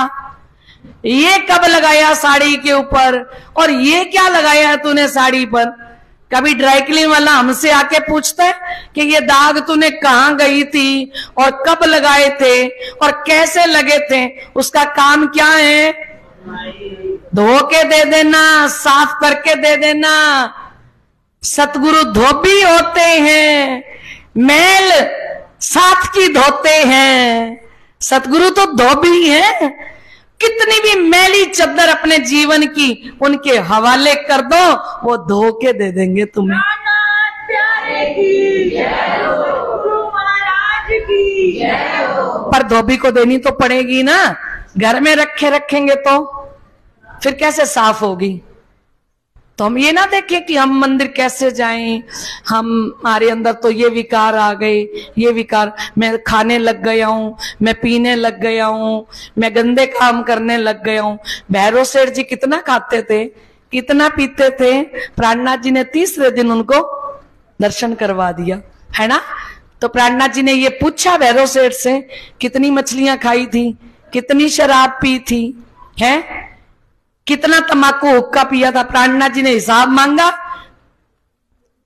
ये कब लगाया साड़ी के ऊपर, और ये क्या लगाया तूने साड़ी पर। कभी ड्राई क्लीन वाला हमसे आके पूछता है कि ये दाग तूने कहां गई थी और कब लगाए थे और कैसे लगे थे। उसका काम क्या है? धो के दे देना, साफ करके दे देना। सतगुरु धोबी होते हैं, मैल साथ की धोते हैं। सतगुरु तो धोबी है। कितनी भी मैली चद्दर अपने जीवन की उनके हवाले कर दो, वो धो के दे देंगे तुम्हें। प्यारे की जय हो, गुरु महाराज की जय हो। पर धोबी को देनी तो पड़ेगी ना, घर में रखेंगे तो फिर कैसे साफ होगी। तो हम ये ना देखें कि हम मंदिर कैसे जाएं, हमारे अंदर तो ये विकार आ गए, ये विकार, मैं खाने लग गया हूं, मैं पीने लग गया हूं, मैं गंदे काम करने लग गया हूं। भैरव सेठ जी कितना खाते थे, कितना पीते थे, प्राणनाथ जी ने तीसरे दिन उनको दर्शन करवा दिया, है ना। तो प्राणनाथ जी ने ये पूछा भैरव सेठ से, कितनी मछलियां खाई थी, कितनी शराब पी थी, है, कितना तंबाकू हुक्का पिया था। प्राणनाथ जी ने हिसाब मांगा।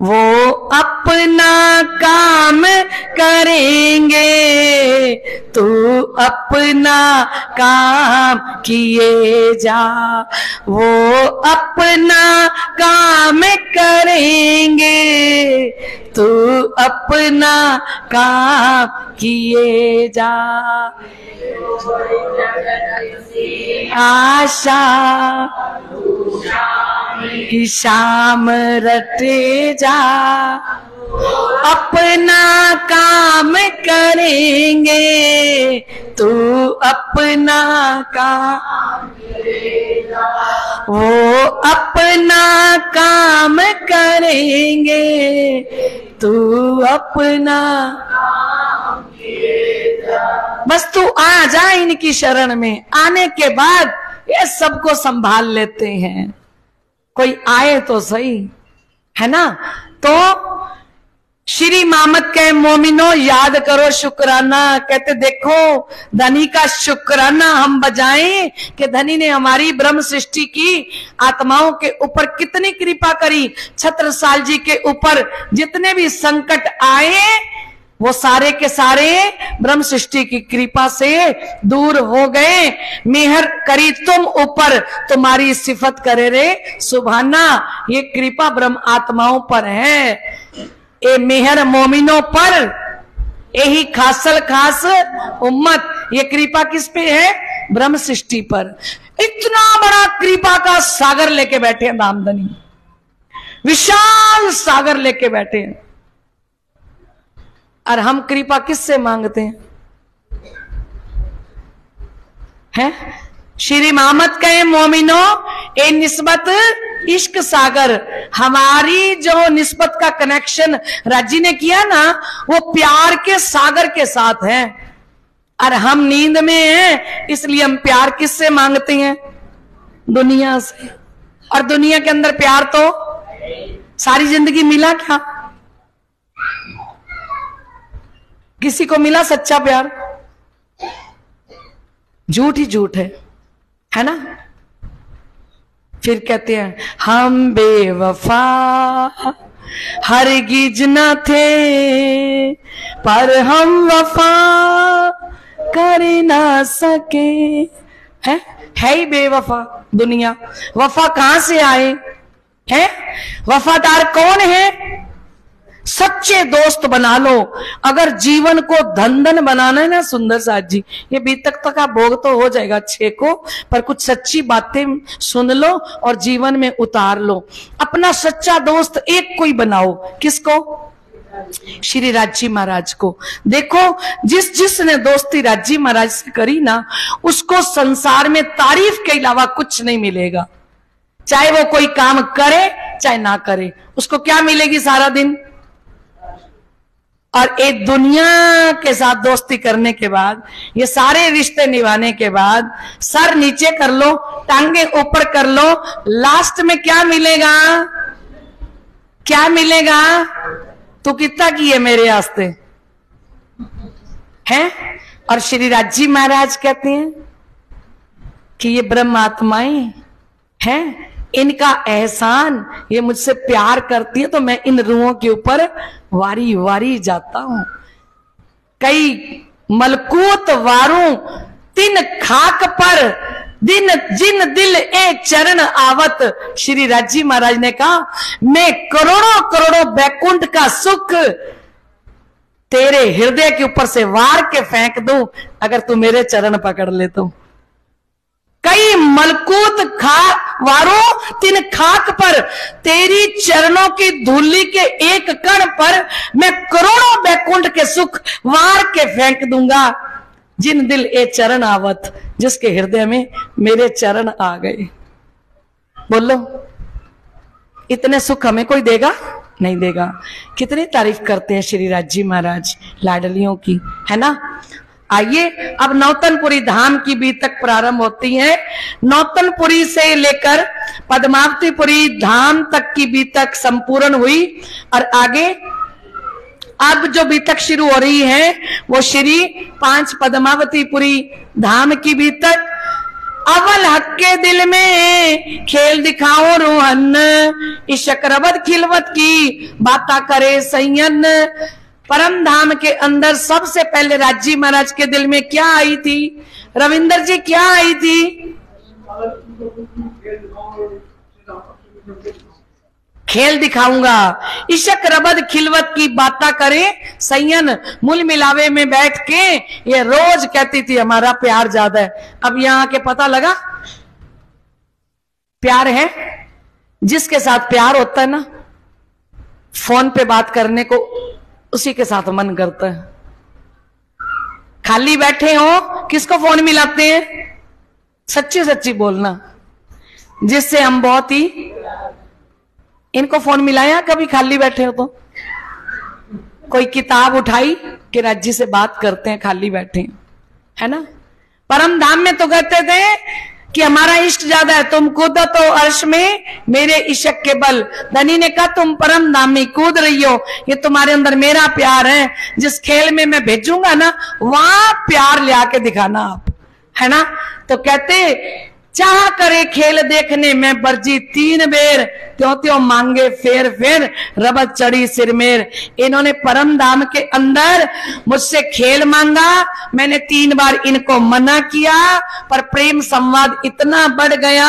वो अपना काम करेंगे, तू अपना काम किए जा। वो अपना काम करेंगे, तू अपना काम किए जा। आशा की शाम रटे जा, अपना काम करेंगे, तू अपना काम, वो अपना काम करेंगे, तू अपना बस तू आ जा इनकी शरण में। आने के बाद ये सबको संभाल लेते हैं। कोई आए तो सही, है ना। तो श्री मामद के मोमिनो याद करो शुक्राना। कहते देखो धनी का शुक्राना हम बजाएं कि धनी ने हमारी ब्रह्म सृष्टि की आत्माओं के ऊपर कितनी कृपा करी। छत्रसाल जी के ऊपर जितने भी संकट आए वो सारे के सारे ब्रह्म सृष्टि की कृपा से दूर हो गए। मेहर करी तुम ऊपर तुम्हारी सिफत करे रे सुभाना। ये कृपा ब्रह्म आत्माओं पर है। ए मेहर मोमिनों पर यही खासल खास उम्मत। ये कृपा किस पे है? ब्रह्म सृष्टि पर। इतना बड़ा कृपा का सागर लेके बैठे हैं दामदनी, विशाल सागर लेके बैठे हैं। और हम कृपा किससे मांगते हैं? हैं? श्री मामद कहे मोमिनो ए निस्बत इश्क सागर। हमारी जो निस्बत का कनेक्शन राजी ने किया ना वो प्यार के सागर के साथ है। और हम नींद में हैं इसलिए हम प्यार किससे मांगते हैं? दुनिया से। और दुनिया के अंदर प्यार तो सारी जिंदगी मिला क्या? किसी को मिला सच्चा प्यार? झूठ ही झूठ है ना। फिर कहते हैं हम बेवफा हरगिज न थे पर हम वफा कर ना सके। है ही बेवफा दुनिया। वफा कहां से आए हैं? वफादार कौन है? सच्चे दोस्त बना लो। अगर जीवन को धन बनाना है ना सुंदर साथ जी, ये बीतक तक का भोग तो हो जाएगा अच्छे को, पर कुछ सच्ची बातें सुन लो और जीवन में उतार लो। अपना सच्चा दोस्त एक कोई बनाओ। किसको? श्री राजी महाराज को। देखो जिसने दोस्ती राजी महाराज से करी ना उसको संसार में तारीफ के अलावा कुछ नहीं मिलेगा। चाहे वो कोई काम करे चाहे ना करे, उसको क्या मिलेगी सारा दिन? और एक दुनिया के साथ दोस्ती करने के बाद, ये सारे रिश्ते निभाने के बाद सर नीचे कर लो, टांगे ऊपर कर लो, लास्ट में क्या मिलेगा? क्या मिलेगा? तू कितना किए मेरे वास्ते हैं। और श्री राजी महाराज कहते हैं कि ये ब्रह्म आत्माएं हैं, इनका एहसान, ये मुझसे प्यार करती है तो मैं इन रूहों के ऊपर वारी वारी जाता हूं। कई मलकूत वारों तिन खाक पर दिन जिन दिल ए चरण आवत। श्री राजी महाराज ने कहा मैं करोड़ों करोड़ों बैकुंठ का सुख तेरे हृदय के ऊपर से वार के फेंक दूं अगर तू मेरे चरण पकड़ ले तो। कई मलकूत वारों तिन खाक पर तेरी चरणों की धूली के एक कण पर मैं करोड़ों बैकुंठ के सुख वार के फेंक दूंगा। जिन दिल ए चरण आवत, जिसके हृदय में मेरे चरण आ गए। बोलो इतने सुख हमें कोई देगा? नहीं देगा। कितनी तारीफ करते हैं श्री राजी महाराज लाडलियों की, है ना। आइए अब नौतनपुरी धाम की बीतक प्रारंभ होती है। नौतनपुरी से लेकर पद्मावतीपुरी धाम तक की बीतक संपूर्ण हुई और आगे अब जो बीतक शुरू हो रही है वो श्री 5 पद्मावतीपुरी धाम की बीतक। अवल हक के दिल में खेल दिखाओ रोहन, इशक रबद खिलवत की बाता करे सैयन। परम धाम के अंदर सबसे पहले राजी महाराज के दिल में क्या आई थी? रविंदर जी क्या आई थी? खेल दिखाऊंगा, इशक रबद खिलवत की बाता करे सैयन। मूल मिलावे में बैठ के ये रोज कहती थी हमारा प्यार ज्यादा है। अब यहां के पता लगा प्यार है। जिसके साथ प्यार होता है ना, फोन पे बात करने को उसी के साथ मन करता है। खाली बैठे हो किसको फोन मिलाते हैं? सच्ची सच्ची बोलना, जिससे हम बहुत ही। इनको फोन मिलाया कभी खाली बैठे हो तो? कोई किताब उठाई कि राज जी से बात करते हैं, खाली बैठे हैं, है ना। परम धाम में तो कहते थे कि हमारा इश्क ज्यादा है, तुम कूदो तो अर्श में मेरे इश्क के बल। धनी ने कहा तुम परम धाम में कूद रही हो, ये तुम्हारे अंदर मेरा प्यार है, जिस खेल में मैं भेजूंगा ना वहां प्यार ले आके दिखाना आप, है ना। तो कहते चाह करे खेल देखने में बरजी 3 बेर, त्यों त्यों मांगे फेर फेर रबत चढ़ी सिर मेर। इन्होंने परम धाम के अंदर मुझसे खेल मांगा, मैंने 3 बार इनको मना किया, पर प्रेम संवाद इतना बढ़ गया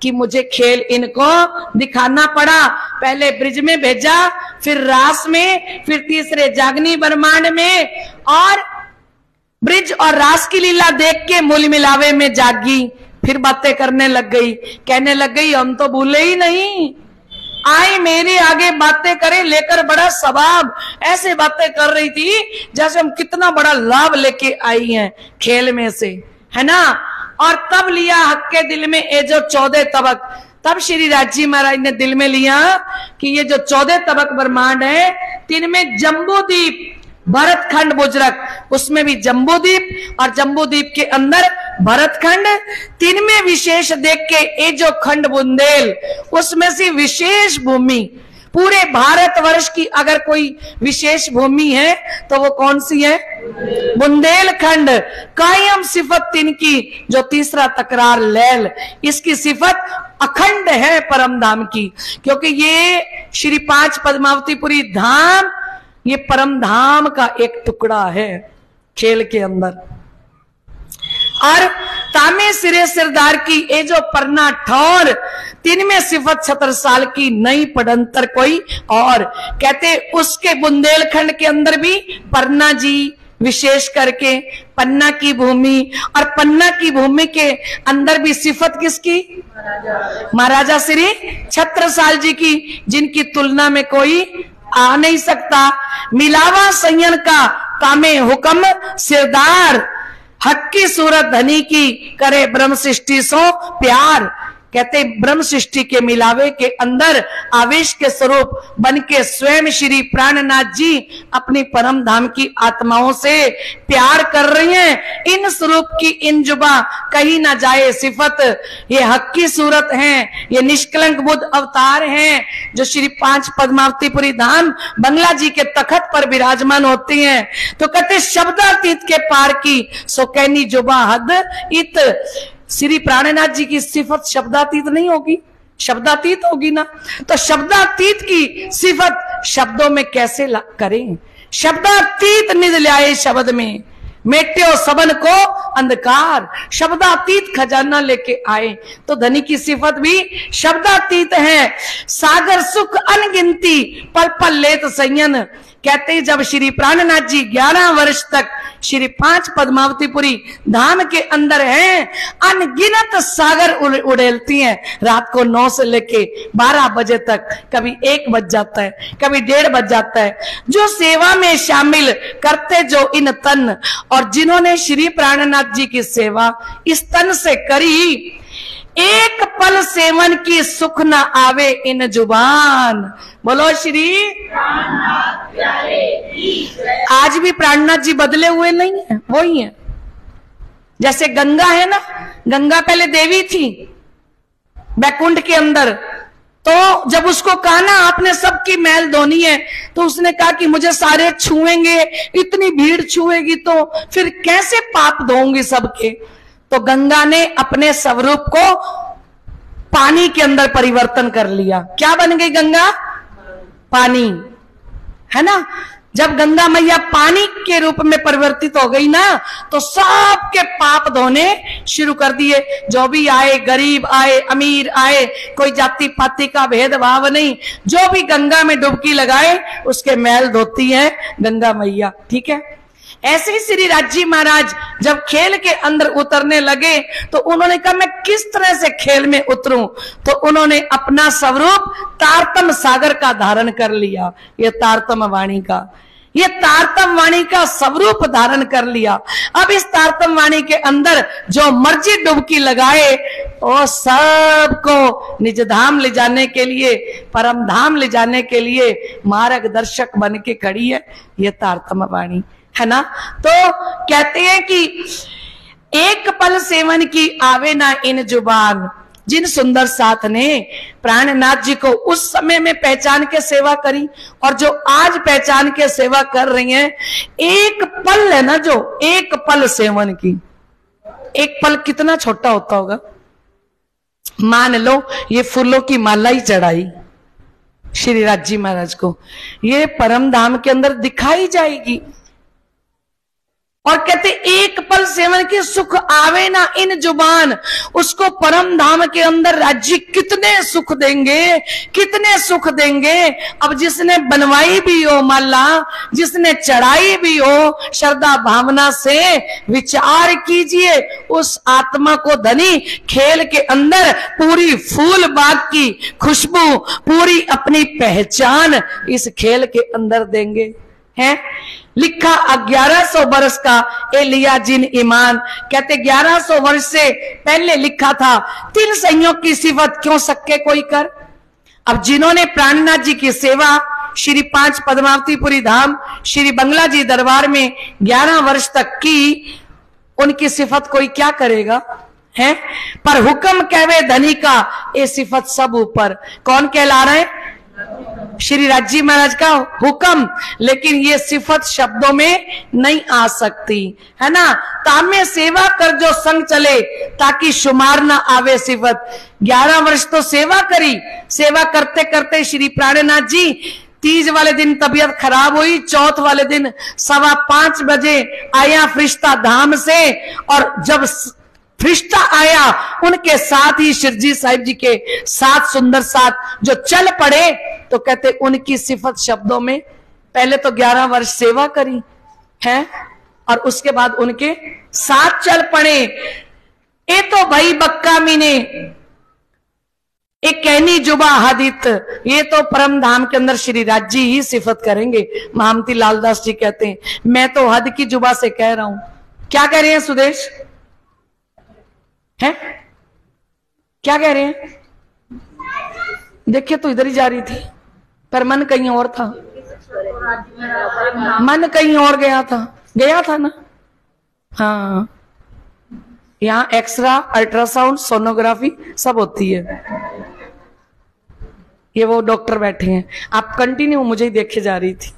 कि मुझे खेल इनको दिखाना पड़ा। पहले ब्रिज में भेजा, फिर रास में, फिर तीसरे जागनी ब्रह्मांड में, और ब्रिज और रास की लीला देख के मूल मिलावे में जागी। फिर बातें करने लग गई, कहने लग गई हम तो भूले ही नहीं, आई मेरे आगे बातें करे लेकर बड़ा सवाब। ऐसे बातें कर रही थी जैसे हम कितना बड़ा लाभ लेके आई हैं खेल में से, है ना। और तब लिया हक के दिल में ये जो 14 तबक, तब श्री राजी महाराज ने दिल में लिया कि ये जो 14 तबक ब्रह्मांड है, तिनमें जम्बूद्वीप, भरतखंड बुजरक, उसमें भी जम्बूद्वीप और जम्बूद्वीप के अंदर भरतखंड, तीन में विशेष देख के ये जो खंड बुंदेल, उसमें से विशेष भूमि पूरे भारतवर्ष की अगर कोई विशेष भूमि है तो वो कौन सी है? बुंदेलखंड। कायम सिफत तीन की, जो तीसरा तकरार लैल, इसकी सिफत अखंड है परम धाम की, क्योंकि ये श्री 5 पद्मावतीपुरी धाम ये परम धाम का एक टुकड़ा है खेल के अंदर। और तामे सिरे सिरदार की ये जो परना ठौर, तीन में सिफत 70 साल की नई पड़ंतर कोई और। कहते उसके बुंदेलखंड के अंदर भी परना जी विशेष करके, पन्ना की भूमि, और पन्ना की भूमि के अंदर भी सिफत किसकी? महाराजा श्री छत्रसाल जी की, जिनकी तुलना में कोई आ नहीं सकता। मिलावा संयन का कामे हुक्म सिरदार, हक की सूरत धनी की करे ब्रह्म सृष्टि सो प्यार। कहते ब्रह्म सृष्टि के मिलावे के अंदर आवेश के स्वरूप बन के स्वयं श्री प्राणनाथ जी अपनी परम धाम की आत्माओं से प्यार कर रही हैं। इन स्वरूप की इन जुबा कहीं ना जाए सिफत, ये हक की सूरत हैं, ये निष्कलंक बुद्ध अवतार हैं, जो श्री 5 पद्मावतीपुरी धाम बंगला जी के तखत पर विराजमान होती हैं। तो कहते शब्दातीत के पार की सो कहनी जुबा हद इत। श्री प्राणनाथ जी की सिफत शब्दातीत नहीं होगी, शब्दातीत होगी ना। तो शब्दातीत की सिफत शब्दों में कैसे करें? शब्दातीत निध लाए शब्द में, मेट्यो सबन को अंधकार, शब्दातीत खजाना लेके आए। तो धनी की सिफत भी शब्दातीत है। सागर सुख अनगिनती पल पल लेत संयन। कहते जब श्री प्राणनाथ जी 11 वर्ष तक श्री 5 पद्मावतीपुरी धाम के अंदर हैं, अनगिनत सागर उड़ेलती हैं। रात को 9 से लेके 12 बजे तक, कभी 1 बज जाता है, कभी 1:30 बज जाता है। जो सेवा में शामिल करते जो इन तन, और जिन्होंने श्री प्राणनाथ जी की सेवा इस तन से करी, एक पल सेवन की सुख न आवे इन जुबान। बोलो श्री प्राणनाथ प्यारे की। आज भी प्राणनाथ जी बदले हुए नहीं है, वही है। जैसे गंगा है ना, गंगा पहले देवी थी बैकुंठ के अंदर, तो जब उसको कहा ना आपने सबकी मैल धोनी है, तो उसने कहा कि मुझे सारे छुएंगे, इतनी भीड़ छुएगी तो फिर कैसे पाप धोऊंगी सबके। तो गंगा ने अपने स्वरूप को पानी के अंदर परिवर्तन कर लिया। क्या बन गई गंगा? पानी, है ना। जब गंगा मैया पानी के रूप में परिवर्तित हो गई ना, तो सबके पाप धोने शुरू कर दिए। जो भी आए, गरीब आए, अमीर आए, कोई जाति पाति का भेदभाव नहीं, जो भी गंगा में डुबकी लगाए उसके मैल धोती है गंगा मैया। ठीक है। ऐसे ही श्री राजी महाराज जब खेल के अंदर उतरने लगे, तो उन्होंने कहा मैं किस तरह से खेल में उतरूं। तो उन्होंने अपना स्वरूप तारतम सागर का धारण कर लिया। ये तारतम वाणी का, ये तारतम वाणी का स्वरूप धारण कर लिया। अब इस तारतम वाणी के अंदर जो मर्जी डुबकी लगाए और सबको निज धाम ले जाने के लिए, परम धाम ले जाने के लिए मार्गदर्शक बन के खड़ी है ये तारतम वाणी, है ना। तो कहते हैं कि एक पल सेवन की आवे ना इन जुबान, जिन सुंदर साथ ने प्राणनाथ जी को उस समय में पहचान के सेवा करी और जो आज पहचान के सेवा कर रही हैं, एक पल है ना, जो एक पल सेवन की, एक पल कितना छोटा होता होगा। मान लो ये फूलों की माला ही चढ़ाई श्री राज जी महाराज को, ये परम धाम के अंदर दिखाई जाएगी। और कहते एक पल सेवन के सुख आवे ना इन जुबान, उसको परम धाम के अंदर राज्य कितने सुख देंगे, कितने सुख देंगे। अब जिसने बनवाई भी हो माला, जिसने चढ़ाई भी हो, श्रद्धा भावना से विचार कीजिए, उस आत्मा को धनी खेल के अंदर पूरी फूल बाग की खुशबू, पूरी अपनी पहचान इस खेल के अंदर देंगे। हैं लिखा 1100 वर्ष का एलिया जिन ईमान, कहते 1100 वर्ष से पहले लिखा था, तीन संयोग की सिफत क्यों सके कोई कर। अब जिन्होंने प्राणनाथ जी की सेवा श्री 5 पद्मावतीपुरी धाम श्री बंगला जी दरबार में 11 वर्ष तक की, उनकी सिफत कोई क्या करेगा, है। पर हुक्म कहवे धनी का ये सिफत सब ऊपर, कौन कहला रहे, श्री राज जी महाराज का हुक्म, लेकिन ये सिफत शब्दों में नहीं आ सकती, है ना। तामे सेवा कर जो संग चले, ताकि शुमार ना आवे सिफत। 11 वर्ष तो सेवा करी, सेवा करते करते श्री प्राणनाथ जी तीज वाले दिन तबीयत खराब हुई, चौथ वाले दिन 5:15 बजे आया फरिश्ता धाम से, और जब फरिश्ता आया उनके साथ ही शिरजी साहिब जी के 7 सुंदर साथ जो चल पड़े, तो कहते उनकी सिफत शब्दों में, पहले तो 11 वर्ष सेवा करी है और उसके बाद उनके साथ चल पड़े। ए तो भाई बक्का मीने एक कहनी जुबा हदित, ये तो परम धाम के अंदर श्री राज जी ही सिफत करेंगे। महामती लालदास जी कहते हैं, मैं तो हद की जुबा से कह रहा हूं। क्या कह रहे हैं सुदेश, हैं क्या कह रहे हैं, देखिए तो इधर ही जा रही थी पर मन कहीं और था, मन कहीं और गया था ना। हाँ, यहाँ एक्सरा, अल्ट्रासाउंड, सोनोग्राफी सब होती है। ये वो डॉक्टर बैठे हैं, आप कंटिन्यू मुझे ही देखे जा रही थी।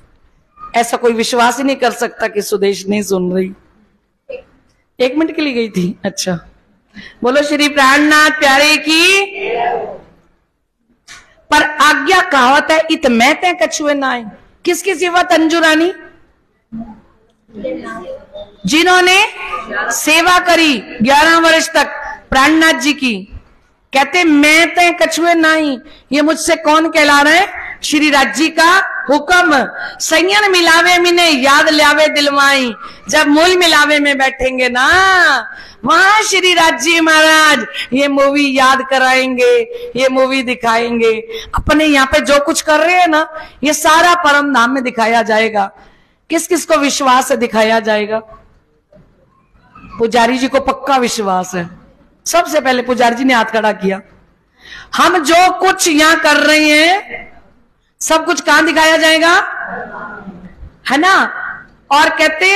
ऐसा कोई विश्वास ही नहीं कर सकता कि सुदेश नहीं सुन रही। 1 मिनट के लिए गई थी। अच्छा, बोलो श्री प्राणनाथ प्यारे की। पर आज्ञा कहावत है, इत मैं ते कछुए ना आए। किसकी सिफत अंजुरानी, जिन्होंने सेवा करी 11 वर्ष तक प्राणनाथ जी की, कहते मैं ते कछुए नहीं। ये मुझसे कौन कहला रहे हैं, श्री राज जी का हुक्म। संयन मिलावे मिने याद लावे दिलवाई, जब मूल मिलावे में बैठेंगे ना, वहां श्री राज जी महाराज ये मूवी याद कराएंगे, ये मूवी दिखाएंगे। अपने यहाँ पे जो कुछ कर रहे हैं ना, ये सारा परम धाम में दिखाया जाएगा। किस किस को विश्वास है दिखाया जाएगा? पुजारी जी को पक्का विश्वास है। सबसे पहले पुजारी जी ने हाथ खड़ा किया। हम जो कुछ यहां कर रहे हैं सब कुछ कहां दिखाया जाएगा, है ना। और कहते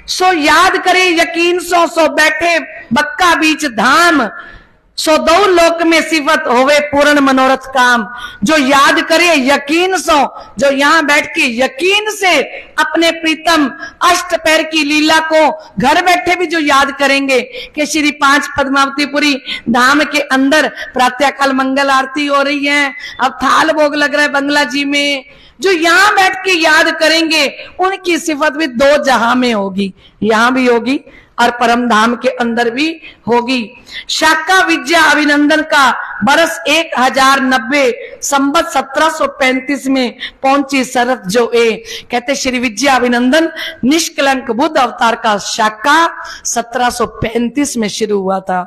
सो याद करे यकीन सो बैठे बक्का बीच धाम, सो दो लोक में सिफत होवे पूर्ण मनोरथ काम। जो याद करे यकीन सो, जो यहां बैठ के यकीन से अपने प्रीतम अष्ट पैर की लीला को घर बैठे भी जो याद करेंगे कि श्री 5 पद्मावतीपुरी धाम के अंदर प्रातःकाल मंगल आरती हो रही है, अब थाल भोग लग रहा है बंगला जी में, जो यहां बैठ के याद करेंगे उनकी सिफत भी 2 जहां में होगी, यहां भी होगी और परम धाम के अंदर भी होगी। शाखा विद्या अभिनंदन का बरस 1090 संबत 1735 में पहुंची शरत जो ए। कहते श्री विद्या अभिनंदन निष्कलंक बुद्ध अवतार का शाखा 1735 में शुरू हुआ था।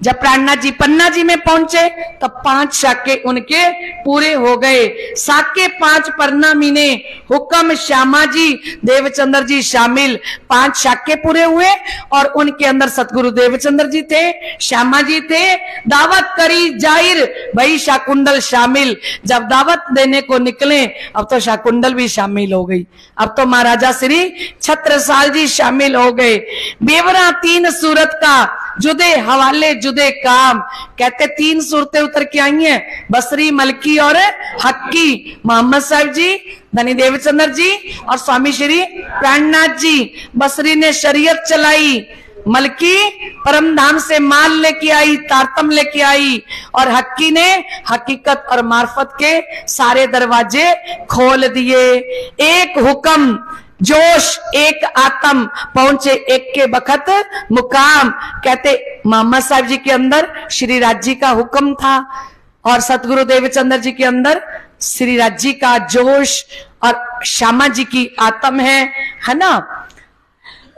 जब प्राणनाथ जी पन्ना जी में पहुंचे तब 5 शाके उनके पूरे हो गए। साके 5 पन्ना मीने हुक्म श्यामा जी देवचंद्र जी शामिल, 5 शाके पूरे हुए और उनके अंदर सतगुरु देवचंद्र जी थे, श्यामा जी थे। दावत करी जाहिर भाई शाकुंडल शामिल। जब दावत देने को निकले अब तो शाकुंडल भी शामिल हो गई, अब तो महाराजा श्री छत्रसाल जी शामिल हो गए। बेवरा 3 सूरत का जुदे हवाले जुदे काम, कहते 3 सूरतें उतर के आई हैं, बसरी मलकी और हक्की। मोहम्मद साहब जी, धनी देवचंद्र जी और स्वामी श्री प्राणनाथ जी। बसरी ने शरीयत चलाई, मलकी परम धाम से माल लेके आई, तारतम लेके आई, और हक्की ने हकीकत और मार्फत के सारे दरवाजे खोल दिए। एक हुक्म जोश एक आत्म, पहुंचे एक के बखत मुकाम। कहते मोहम्मद साहब जी के अंदर श्री राज जी का हुक्म था और सतगुरु देवचंद्र जी के अंदर श्री राज जी का जोश और श्यामा जी की आत्म है ना।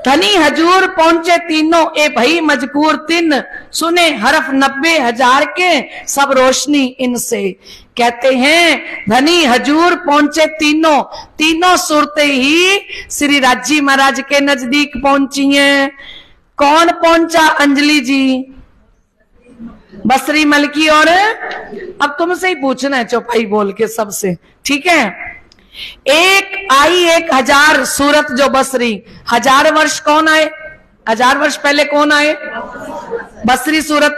धनी हजूर पहुंचे तीनों ए भई मजकूर तिन, सुने हरफ 90,000 के सब रोशनी इनसे। कहते हैं धनी हजूर पहुंचे तीनों सूरतें ही श्री राजी महाराज के नजदीक पहुंची हैं। कौन पहुंचा? अंजलि जी, बसरी मलकी और अब तुमसे ही पूछना है चौपाई बोल के सबसे, ठीक है। एक आई 1000 सूरत जो बसरी, 1000 वर्ष कौन आए? 1000 वर्ष पहले कौन आए? बसरी सूरत।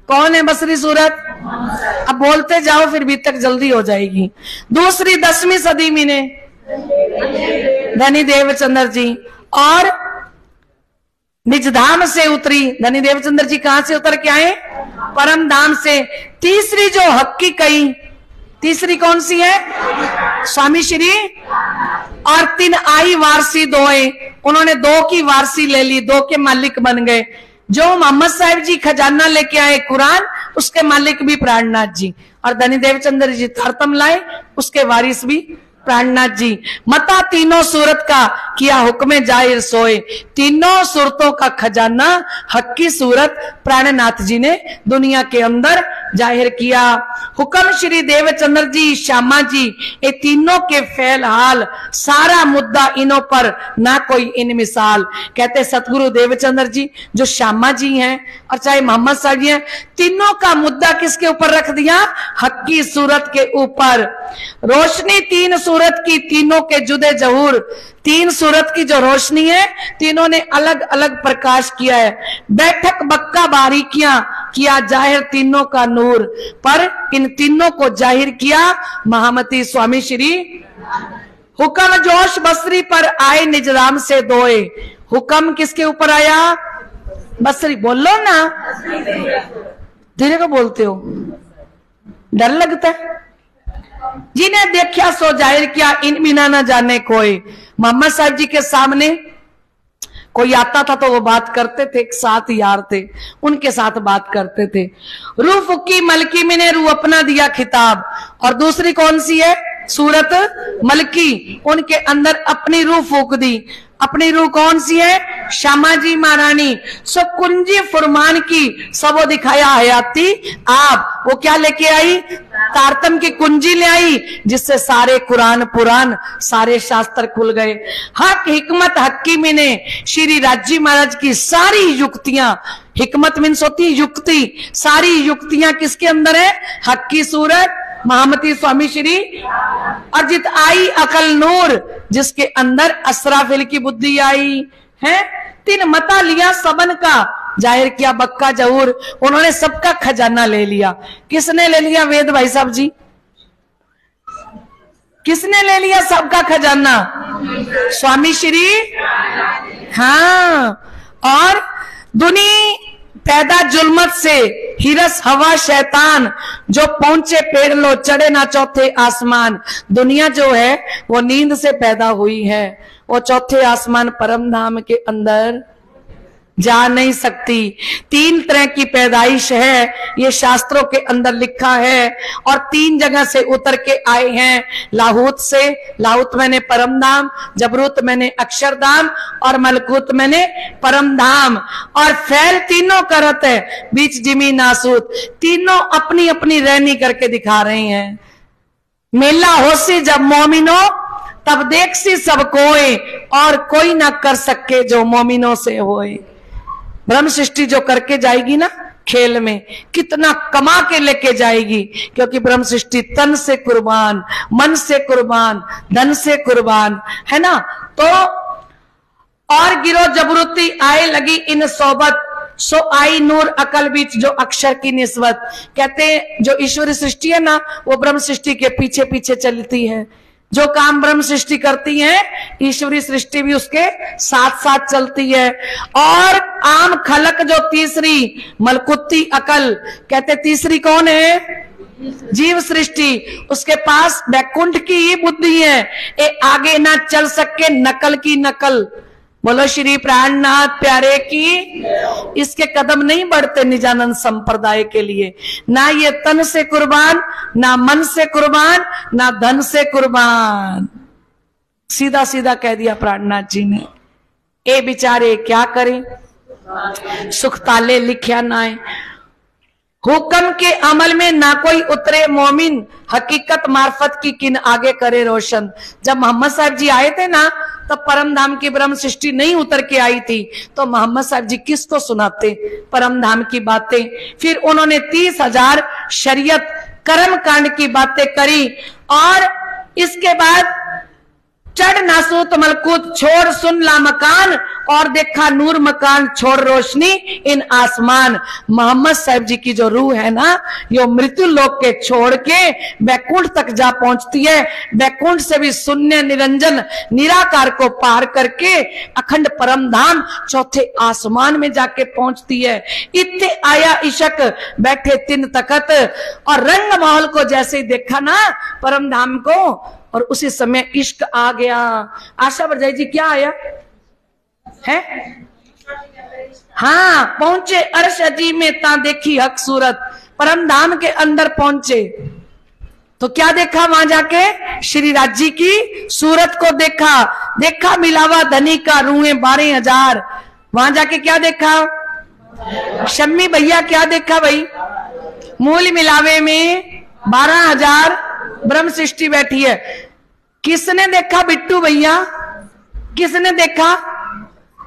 कौन है बसरी सूरत? अब बोलते जाओ फिर भी तक जल्दी हो जाएगी। दूसरी 10वीं सदी में ने धनी देवचंद्र जी, और निजधाम से उतरी। धनी देवचंद्र जी कहां से उतर के आए? परम धाम से। तीसरी जो हक्की कही, तीसरी कौन सी है? स्वामी श्री। और 3 आई वारसी 2 है, उन्होंने 2 की वारसी ले ली, 2 के मालिक बन गए। जो मोहम्मद साहिब जी खजाना लेके आए कुरान, उसके मालिक भी प्राणनाथ जी, और धनी देवचंद्र जी तारतम लाए, उसके वारिस भी प्राणनाथ जी। मता तीनों सूरत का किया हुक्म जाहिर सोए। तीनों सूरतों का खजाना हक्की सूरत प्राणनाथ जी ने दुनिया के अंदर जाहिर किया। हुक्म श्री देवचंद्र जी, श्यामा जी, ये तीनों के फैल हाल, सारा मुद्दा इनों पर, ना कोई इन मिसाल। कहते सतगुरु देवचंद्र जी जो श्यामा जी हैं और चाहे मोहम्मद साहब जी हैं, तीनों का मुद्दा किसके ऊपर रख दिया? हक्की सूरत के ऊपर। रोशनी 3 सूरत की, तीनों के जुदे जहूर। 3 सूरत की जो रोशनी है, तीनों ने अलग अलग प्रकाश किया है। बैठक बक्का बारीकियां किया जाहिर तीनों का नूर, पर इन तीनों को जाहिर किया महामती स्वामी श्री। हुक्म जोश बसरी पर आए निजराम से दोए। हुक्म किसके ऊपर आया? बसरी। बोलो ना, धीरे को बोलते हो, डर लगता है। जिन्हें देखा सो जाहिर किया, इन बिना न जाने कोई। मोहम्मद साहब जी के सामने कोई आता था तो वो बात करते थे, एक साथ यार थे, उनके साथ बात करते थे। रूह फुकी मलकी में ने रूह अपना दिया खिताब। और दूसरी कौन सी है? सूरत मलकी, उनके अंदर अपनी रूह फूक दी। अपनी रूह कौन सी है? श्यामा जी महारानी। सो कुंजी फुरमान की सबो दिखाया हयाती आप। वो क्या लेके आई? तारतम की कुंजी ले आई, जिससे सारे कुरान पुराण सारे शास्त्र खुल गए। हक हिकमत हक्की में ने श्री राजी महाराज की सारी युक्तियां, हिकमत मीन्स होती युक्ति, सारी युक्तियां किसके अंदर है? हक्की सूरत महामती स्वामी श्री। और जित आई अकल नूर, जिसके अंदर असराफिल की बुद्धि आई है। 3 मता लिया सबन का, जाहिर किया बक्का जहूर। उन्होंने सबका खजाना ले लिया। किसने ले लिया? वेद भाई साहब जी, किसने ले लिया सबका खजाना? स्वामी श्री। हाँ, और दुनी पैदा जुल्मत से हिरस हवा शैतान, जो पहुंचे पेड़ लो चढ़े ना चौथे आसमान। दुनिया जो है वो नींद से पैदा हुई है, वो चौथे आसमान परम धाम के अंदर जा नहीं सकती। 3 तरह की पैदाइश है, ये शास्त्रों के अंदर लिखा है, और 3 जगह से उतर के आए हैं। लाहूत से, लाहूत मैंने परम धाम, जबरूत मैंने अक्षरधाम, और मलकूत मैंने परम धाम। और फैल तीनों करत है, बीच जिमी नासूत, तीनों अपनी अपनी रहनी करके दिखा रहे हैं। मेला होसी जब मोमिनो, तब देख सी सब कोई, और कोई ना कर सके जो मोमिनों से होए। ब्रह्म सृष्टि जो करके जाएगी ना खेल में, कितना कमा के लेके जाएगी, क्योंकि ब्रह्म सृष्टि तन से कुर्बान, मन से कुर्बान, धन से कुर्बान है ना। तो और गिरो जबरूती आए लगी इन सोबत, सो आई नूर अकल बीच जो अक्षर की निस्बत। कहते हैं जो ईश्वरी सृष्टि है ना, वो ब्रह्म सृष्टि के पीछे पीछे चलती है। जो काम ब्रह्म सृष्टि करती है, ईश्वरी सृष्टि भी उसके साथ साथ चलती है। और आम खलक जो तीसरी मलकुत्ती अकल, कहते तीसरी कौन है? जीव सृष्टि, उसके पास बैकुंठ की ही बुद्धि है, ये आगे ना चल सके नकल की नकल। बोलो श्री प्राणनाथ प्यारे की। इसके कदम नहीं बढ़ते निजानंद संप्रदाय के लिए, ना ये तन से कुर्बान, ना मन से कुर्बान, ना धन से कुर्बान। सीधा सीधा कह दिया प्राणनाथ जी ने। ए बिचारे क्या करें, सुख ताले लिख्या नाए, हुक्म के अमल में ना कोई उतरे मोमिन, हकीकत मार्फत की किन आगे करे रोशन। जब मोहम्मद साहब जी आए थे ना, तब परम धाम की ब्रह्म सृष्टि नहीं उतर के आई थी, तो मोहम्मद साहब जी किसको सुनाते परम धाम की बातें। फिर उन्होंने 30,000 शरीयत कर्म कांड की बातें करी, और इसके बाद चढ़ नासूत मलकूत छोड़ सुन ला मकान, और देखा नूर मकान छोड़ रोशनी इन आसमान। मोहम्मद साहब जी की जो रूह है ना, यो मृत्यु लोक के छोड़ के बैकुंठ तक जा पहुंचती है। बैकुंठ से भी शून्य निरंजन निराकार को पार करके अखंड परम धाम चौथे आसमान में जाके पहुंचती है। इत्ते आया इशक बैठे 3 तकत, और रंग महल को जैसे ही देखा ना परम धाम को, और उसी समय इश्क आ गया। आशा बरजाई जी क्या आया है? हाँ, पहुंचे अर्श अजीम में ता देखी हक सूरत। परम धाम के अंदर पहुंचे तो क्या देखा वहां जाके? श्री राज जी की सूरत को देखा। देखा मिलावा धनी का रूहें 12,000। वहां जाके क्या देखा? शम्मी भैया क्या देखा भाई? मूल मिलावे में 12,000 ब्रह्म सृष्टि बैठी है। किसने देखा बिट्टू भैया? किसने देखा?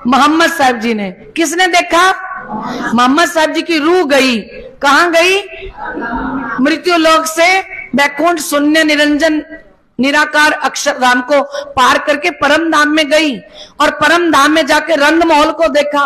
मोहम्मद साहब जी ने। किसने देखा? मोहम्मद साहब जी की रूह गई। कहां गई? मृत्यु लोक से बैकुंठ शून्य निरंजन निराकार अक्षरधाम को पार करके परम धाम में गई, और परम धाम में जाके रंग महल को देखा।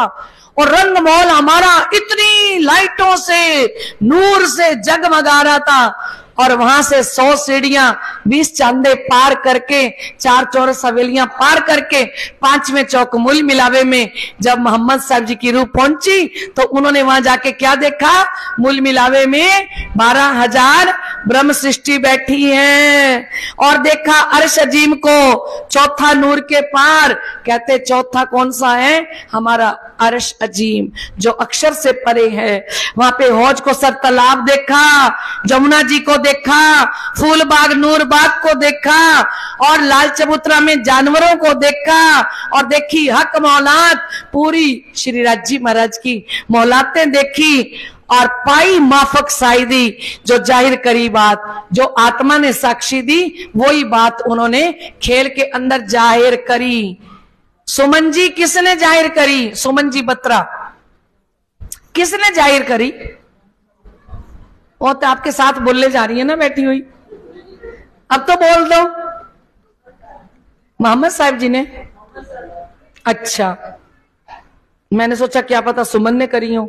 और रंग महल हमारा इतनी लाइटों से नूर से जगमगा रहा था, और वहां से 100 सीढ़ियां 20 चांदे पार करके 4 चौरस हवेलियां पार करके 5वें चौक मूल मिलावे में जब मोहम्मद साहब जी की रूह पहुंची, तो उन्होंने वहां जाके क्या देखा? मूल मिलावे में 12,000 ब्रह्म सृष्टि बैठी है। और देखा अर्श अजीम को चौथा नूर के पार। कहते चौथा कौन सा है? हमारा अर्श अजीम जो अक्षर से परे है। वहां पे हौज को सर तालाब देखा, जमुना जी को देखा, फूल बाग नूर बाग को देखा, और लाल चबूतरा में जानवरों को देखा, और देखी हक मौलात पूरी श्री राज जी महाराज की मौलातें देखी, और पाई माफक साइदी जो जाहिर करी बात, जो आत्मा ने साक्षी दी वही बात उन्होंने खेल के अंदर जाहिर करी। सुमन जी किसने जाहिर करी? सुमन जी बत्रा किसने जाहिर करी? वो तो आपके साथ बोलने जा रही है ना बैठी हुई, अब तो बोल दो। मोहम्मद साहब जी ने। अच्छा, मैंने सोचा क्या पता सुमन ने करी हो,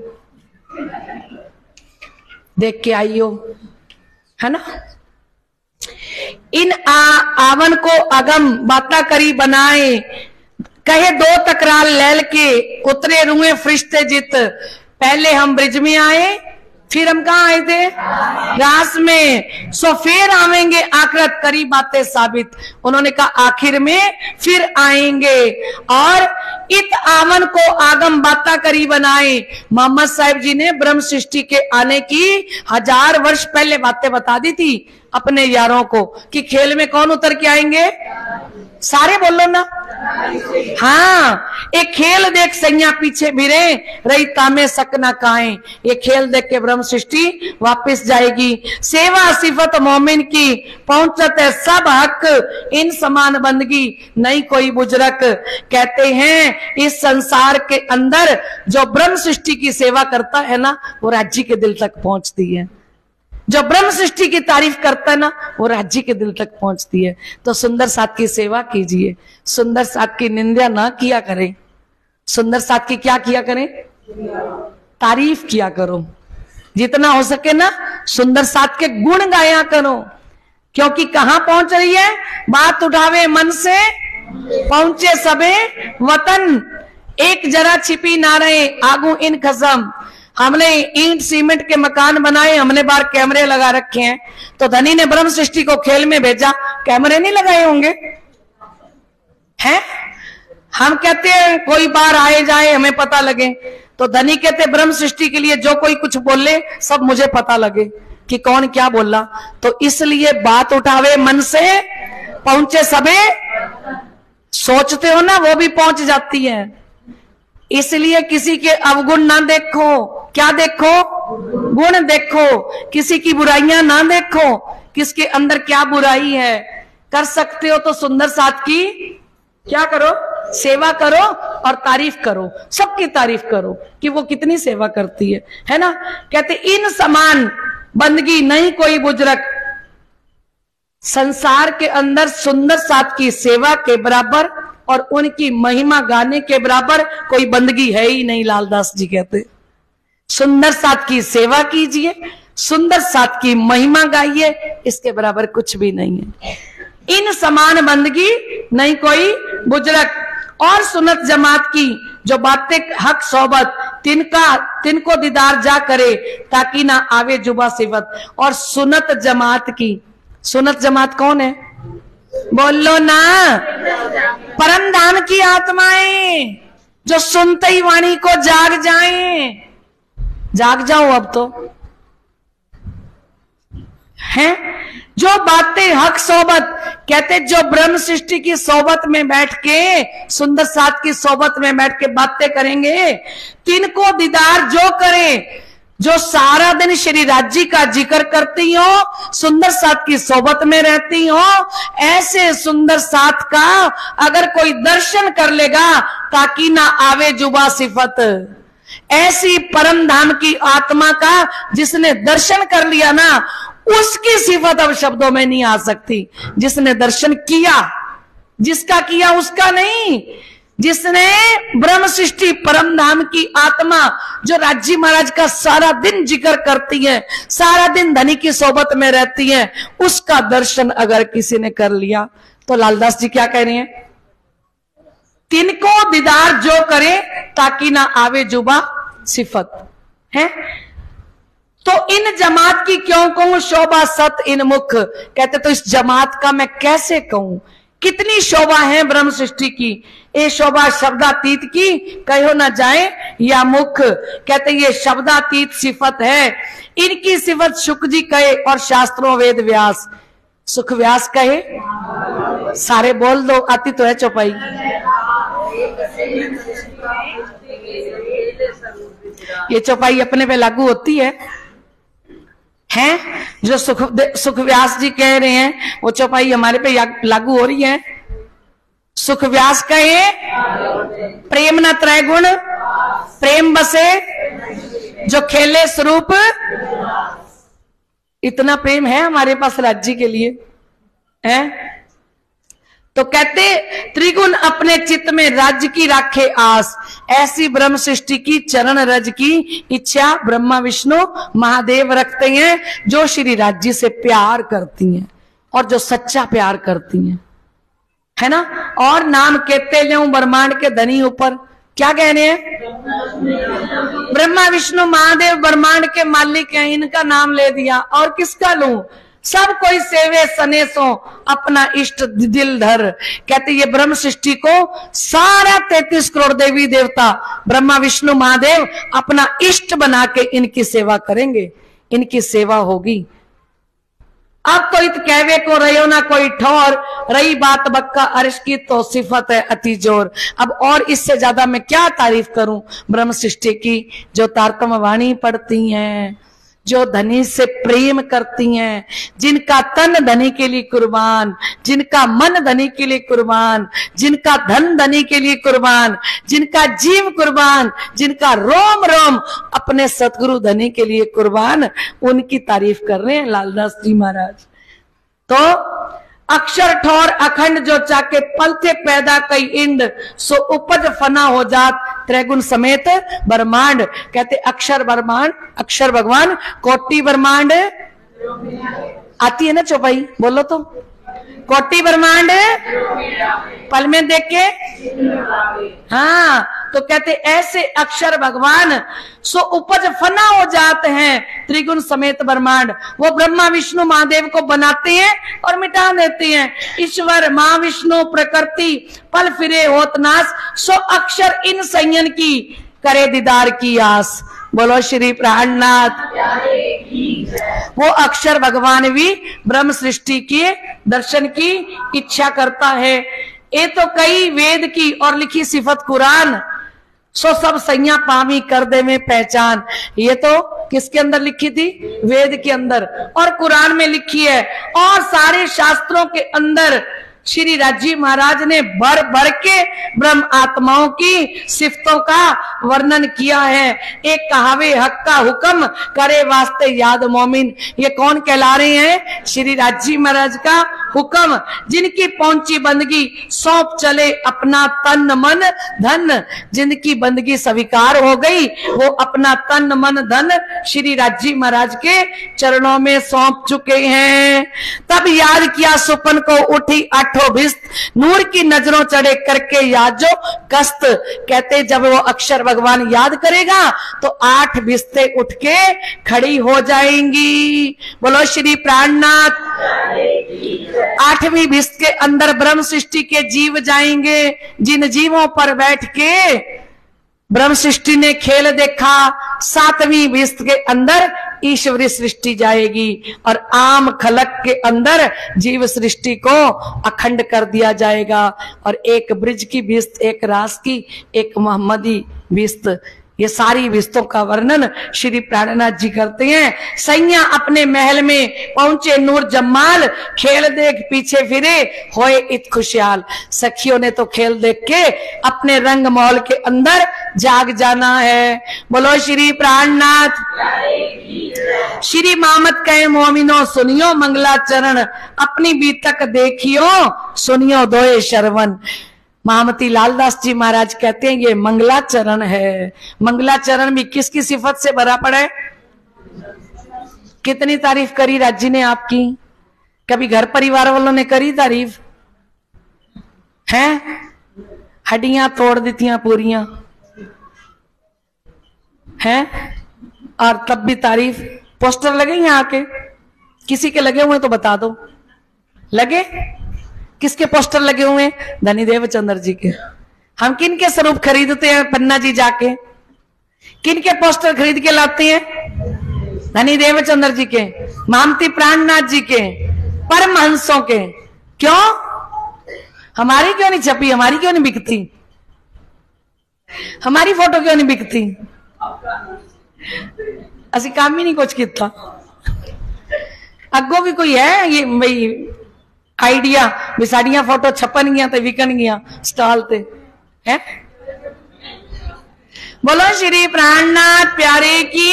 देख के आई हो, है ना। इन आवन को अगम बाता करी बनाए, कहे 2 तकरार लैल के उतरे रुए फरिश्ते जित। पहले हम ब्रिज में आए, फिर हम कहा आए थे? रास में। सो फिर आवेंगे आखिरत करी बातें साबित। उन्होंने कहा आखिर में फिर आएंगे। और इत आवन को आगम बाता करी बनाए। मोहम्मद साहिब जी ने ब्रह्म सृष्टि के आने की 1000 वर्ष पहले बातें बता दी थी अपने यारों को कि खेल में कौन उतर के आएंगे। सारे बोलो ना। हाँ, एक खेल देख सैया पीछे भिरे रही तामे सकना काए। ये खेल देख के ब्रह्म सृष्टि वापस जाएगी। सेवा सिफत मोमिन की पहुंचत है सब हक, इन समान बंदगी नहीं कोई बुजरक। कहते हैं इस संसार के अंदर जो ब्रह्म सृष्टि की सेवा करता है ना, वो राज्य के दिल तक पहुंचती है। जो ब्रह्म सृष्टि की तारीफ करता है ना, वो राज्य के दिल तक पहुंचती है। तो सुंदर साथ की सेवा कीजिए, सुंदर साथ की निंदा ना किया करें। सुंदर साथ की क्या किया करें? तारीफ किया करो। जितना हो सके ना सुंदर साथ के गुण गाया करो, क्योंकि कहां पहुंच रही है? बात उठावे मन से पहुंचे सबे वतन, एक जरा छिपी ना रहे आगू इन खसम। हमने ईंट सीमेंट के मकान बनाए, हमने बाहर कैमरे लगा रखे हैं, तो धनी ने ब्रह्म सृष्टि को खेल में भेजा, कैमरे नहीं लगाए होंगे हैं? हम कहते हैं कोई बाहर आए जाए हमें पता लगे, तो धनी कहते ब्रह्म सृष्टि के लिए जो कोई कुछ बोले सब मुझे पता लगे कि कौन क्या बोला। तो इसलिए बात उठावे मन से पहुंचे सबे, सोचते हो ना वो भी पहुंच जाती है। इसलिए किसी के अवगुण ना देखो, क्या देखो? गुण देखो। किसी की बुराइयां ना देखो, किसके अंदर क्या बुराई है। कर सकते हो तो सुंदर साथ की क्या करो? सेवा करो और तारीफ करो, सबकी तारीफ करो कि वो कितनी सेवा करती है ना। कहते इन समान बंदगी नहीं कोई बुजरक। संसार के अंदर सुंदर साथ की सेवा के बराबर और उनकी महिमा गाने के बराबर कोई बंदगी है ही नहीं। लालदास जी कहते सुंदर साथ की सेवा कीजिए, सुंदर साथ की महिमा गाइए, इसके बराबर कुछ भी नहीं है। इन समान बंदगी नहीं कोई बुजरक। और सुन्नत जमात की जो बातें हक सोबत, तिनको दीदार जा करे ताकि ना आवे जुबा सिफत। और सुन्नत जमात की, सुन्नत जमात कौन है? बोलो ना। परम धाम की आत्माएं जो सुनते ही वाणी को जाग जाएं। जाग जाओ अब तो हैं। जो बातें हक सोबत, कहते जो ब्रह्म सृष्टि की सोबत में बैठ के, सुंदर साथ की सोबत में बैठ के बातें करेंगे, तिनको दीदार जो करे, जो सारा दिन श्री राज्य का जिक्र करती हो, सुंदर साथ की सोबत में रहती हो, ऐसे सुंदर साथ का अगर कोई दर्शन कर लेगा ताकि ना आवे जुबा सिफत। ऐसी परम धाम की आत्मा का जिसने दर्शन कर लिया ना, उसकी सिफत अब शब्दों में नहीं आ सकती। जिसने दर्शन किया, जिसका किया उसका नहीं, जिसने ब्रह्म सृष्टि परम धाम की आत्मा जो राज्य महाराज का सारा दिन जिक्र करती है, सारा दिन धनी की सोबत में रहती है, उसका दर्शन अगर किसी ने कर लिया तो लालदास जी क्या कह रहे हैं? तिनको दीदार जो करे ताकि ना आवे जुबा सिफत है। तो इन जमात की क्यों कहूं शोभा सत इन मुख। कहते तो इस जमात का मैं कैसे कहूं, कितनी शोभा है ब्रह्म सृष्टि की। ये शोभा शब्दातीत की कहो ना जाए या मुख। कहते ये शब्दातीत सिफत है। इनकी सिफत शुक जी कहे और शास्त्रों वेद व्यास। सुख व्यास कहे, सारे बोल दो, आती तो है चौपाई। ये चौपाई अपने पे लागू होती है हैं? जो सुख व्यास जी कह रहे हैं वो चौपाई हमारे पे लागू हो रही है। सुख व्यास कहे प्रेम न त्रैगुण प्रेम बसे जो खेले स्वरूप। इतना प्रेम है हमारे पास राज्य के लिए है। तो कहते त्रिगुण अपने चित्त में राज्य की राखे आस। ऐसी ब्रह्म सृष्टि की चरण रज की इच्छा ब्रह्मा विष्णु महादेव रखते हैं, जो श्री राज्य से प्यार करती हैं और जो सच्चा प्यार करती हैं, है ना। और नाम कहते ले ब्रह्मांड के धनी ऊपर क्या कह रहे हैं? ब्रह्मा विष्णु महादेव ब्रह्मांड के मालिक हैं, इनका नाम ले दिया। और किसका लूं? सब कोई सेवे सनेसो अपना इष्ट दिल धर। कहते ये ब्रह्म सृष्टि को सारा 33 करोड़ देवी देवता ब्रह्मा विष्णु महादेव अपना इष्ट बना के इनकी सेवा करेंगे, इनकी सेवा होगी। अब तो इत कहवे को रहो ना कोई ठोर, रही बात बक्का अर्श की तो सिफत है अति जोर। अब और इससे ज्यादा मैं क्या तारीफ करूं ब्रह्म सृष्टि की, जो तारतम वाणी पढ़ती हैं, जो धनी से प्रेम करती हैं, जिनका तन धनी के लिए कुर्बान, जिनका मन धनी के लिए कुर्बान, जिनका धन धनी के लिए कुर्बान, जिनका जीव कुर्बान, जिनका रोम रोम अपने सतगुरु धनी के लिए कुर्बान, उनकी तारीफ कर रहे हैं लालदास जी महाराज। तो अक्षर ठोर अखंड जो चाके पलते पैदा कई इंड, सो उपज फना हो जात त्रैगुण समेत ब्रह्मांड। कहते अक्षर ब्रह्मांड, अक्षर भगवान, कोटि ब्रह्मांड आती है ना चौपाई, बोलो तो, कोटि ब्रह्मांड पल में देख के, हाँ। तो कहते ऐसे अक्षर भगवान सो उपज फना हो जाते हैं त्रिगुण समेत ब्रह्मांड। वो ब्रह्मा विष्णु महादेव को बनाते हैं और मिटा देते हैं। ईश्वर मां विष्णु प्रकृति पल फिरे होत नाश, सो अक्षर इन संयन की करे दीदार की आस। बोलो श्री प्राणनाथ। वो अक्षर भगवान भी ब्रह्म सृष्टि के दर्शन की इच्छा करता है। ये तो कई वेद की और लिखी सिफत कुरान, सो सब सैया पामी कर दे में पहचान। ये तो किसके अंदर लिखी थी? वेद के अंदर, और कुरान में लिखी है, और सारे शास्त्रों के अंदर श्री राजी महाराज ने भर भर के ब्रह्म आत्माओं की सिफतों का वर्णन किया है। एक कहावे हक का हुक्म करे वास्ते याद मोमिन। ये कौन कहला रहे हैं? श्री राजी महाराज का हुक्म। जिनकी पहुंची बंदगी सौंप चले अपना तन मन धन, जिनकी बंदगी स्वीकार हो गई वो अपना तन मन धन श्री राजी महाराज के चरणों में सौंप चुके हैं। तब याद किया सुपन को उठी भिस्त, नूर की नजरों चढ़े करके याद जो कस्त। कहते जब वो अक्षर भगवान याद करेगा तो 8 भिस्ते उठ के खड़ी हो जाएंगी। बोलो श्री प्राणनाथ। 8वीं भिस्त के अंदर ब्रह्म सृष्टि के जीव जाएंगे। जिन जीवों पर बैठ के ब्रह्म सृष्टि ने खेल देखा, 7वीं भिस्त के अंदर ईश्वरी सृष्टि जाएगी और आम खलक के अंदर जीव सृष्टि को अखंड कर दिया जाएगा। और एक ब्रिज की भिस्त, एक रास की, एक मोहम्मदी भिस्त, ये सारी भिस्तों का वर्णन श्री प्राणनाथ जी करते हैं। सैया अपने महल में पहुंचे नूर जमाल, खेल देख पीछे फिरे होए इत खुशहाल। सखियों ने तो खेल देख के अपने रंग महल के अंदर जाग जाना है। बोलो श्री प्राणनाथ। श्री मामत कहे मोमिनो सुनियो मंगलाचरण, अपनी बीतक देखियो सुनियो दोए शरवण। महामती लालदास जी महाराज कहते हैं ये मंगलाचरण है। मंगलाचरण भी किसकी सिफत से भरा पड़ा है? कितनी तारीफ करी राज्य ने आपकी? कभी घर परिवार वालों ने करी तारीफ? हैं? हड्डियां तोड़ देतियां पूरियां हैं, और तब भी तारीफ। पोस्टर लगे यहाँ के? किसी के लगे हुए तो बता दो। लगे? किसके पोस्टर लगे हुए? धनी देवचंद्र जी के। हम किन के स्वरूप खरीदते हैं पन्ना जी जाके? किन के पोस्टर खरीद के लाते हैं? धनी देवचंद्र जी के, मामती प्राणनाथ जी के, परमहंसों के। क्यों? हमारी क्यों नहीं छपी? हमारी क्यों नहीं बिकती? हमारी फोटो क्यों नहीं बिकती? असि काम ही नहीं कुछ किया। अगो भी कोई है ये भाई आइडिया भी साड़ियां फोटो छपन गया तो विकन गया स्टॉल ते है? बोलो श्री प्राणनाथ प्यारे की।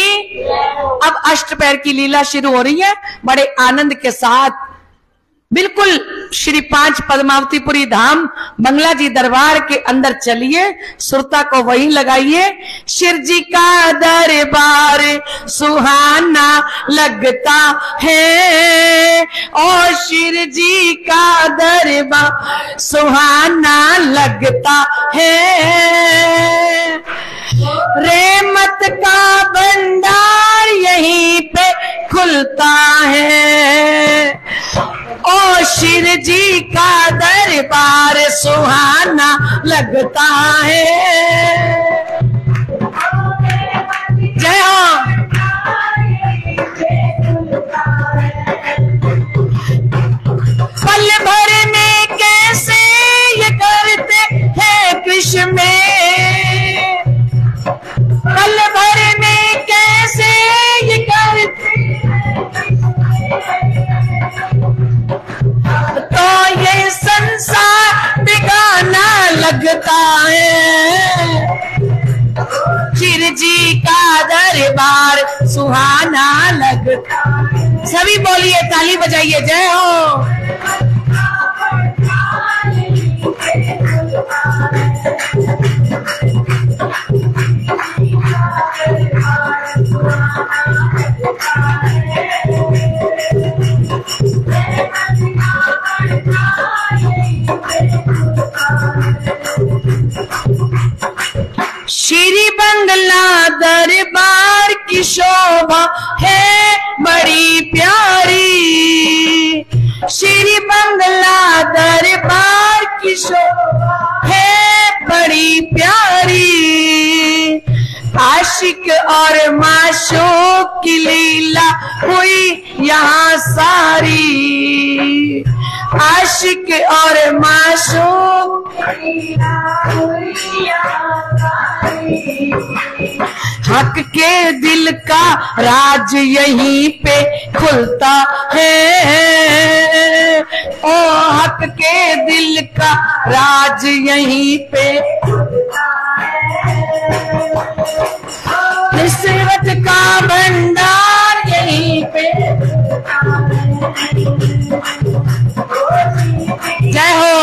अब अष्टपैर की लीला शुरू हो रही है बड़े आनंद के साथ। बिल्कुल श्री 5 पद्मावतीपुरी धाम बंगला जी दरबार के अंदर चलिए, सुरता को वहीं लगाइए। शिव जी का दरबार सुहाना लगता है, और शिव जी का दरबार सुहाना लगता है। रहमत का भंडार यहीं पे खुलता है। शिव जी का दरबार सुहाना लगता है। जय हो। पल भर में कैसे ये करते हैं कृष्ण में, पल भर में कैसे ये करते तो ये संसार बेगाना लगता है। शिव जी का दरबार सुहाना लगता है। सभी बोलिए, ताली बजाइए, जय हो। श्री बंगला दरबार की शोभा है बड़ी प्यारी, श्री बंगला दरबार की शोभा है बड़ी प्यारी। आशिक और माशूक की लीला हुई यहाँ सारी, आशिक और माशूक की लीला हुई यहाँ सारी। हक के दिल का राज यहीं पे खुलता है, ओ हक के दिल का राज यहीं पे खुलता है। रिश्वत का भंडार यहीं पे। जय हो।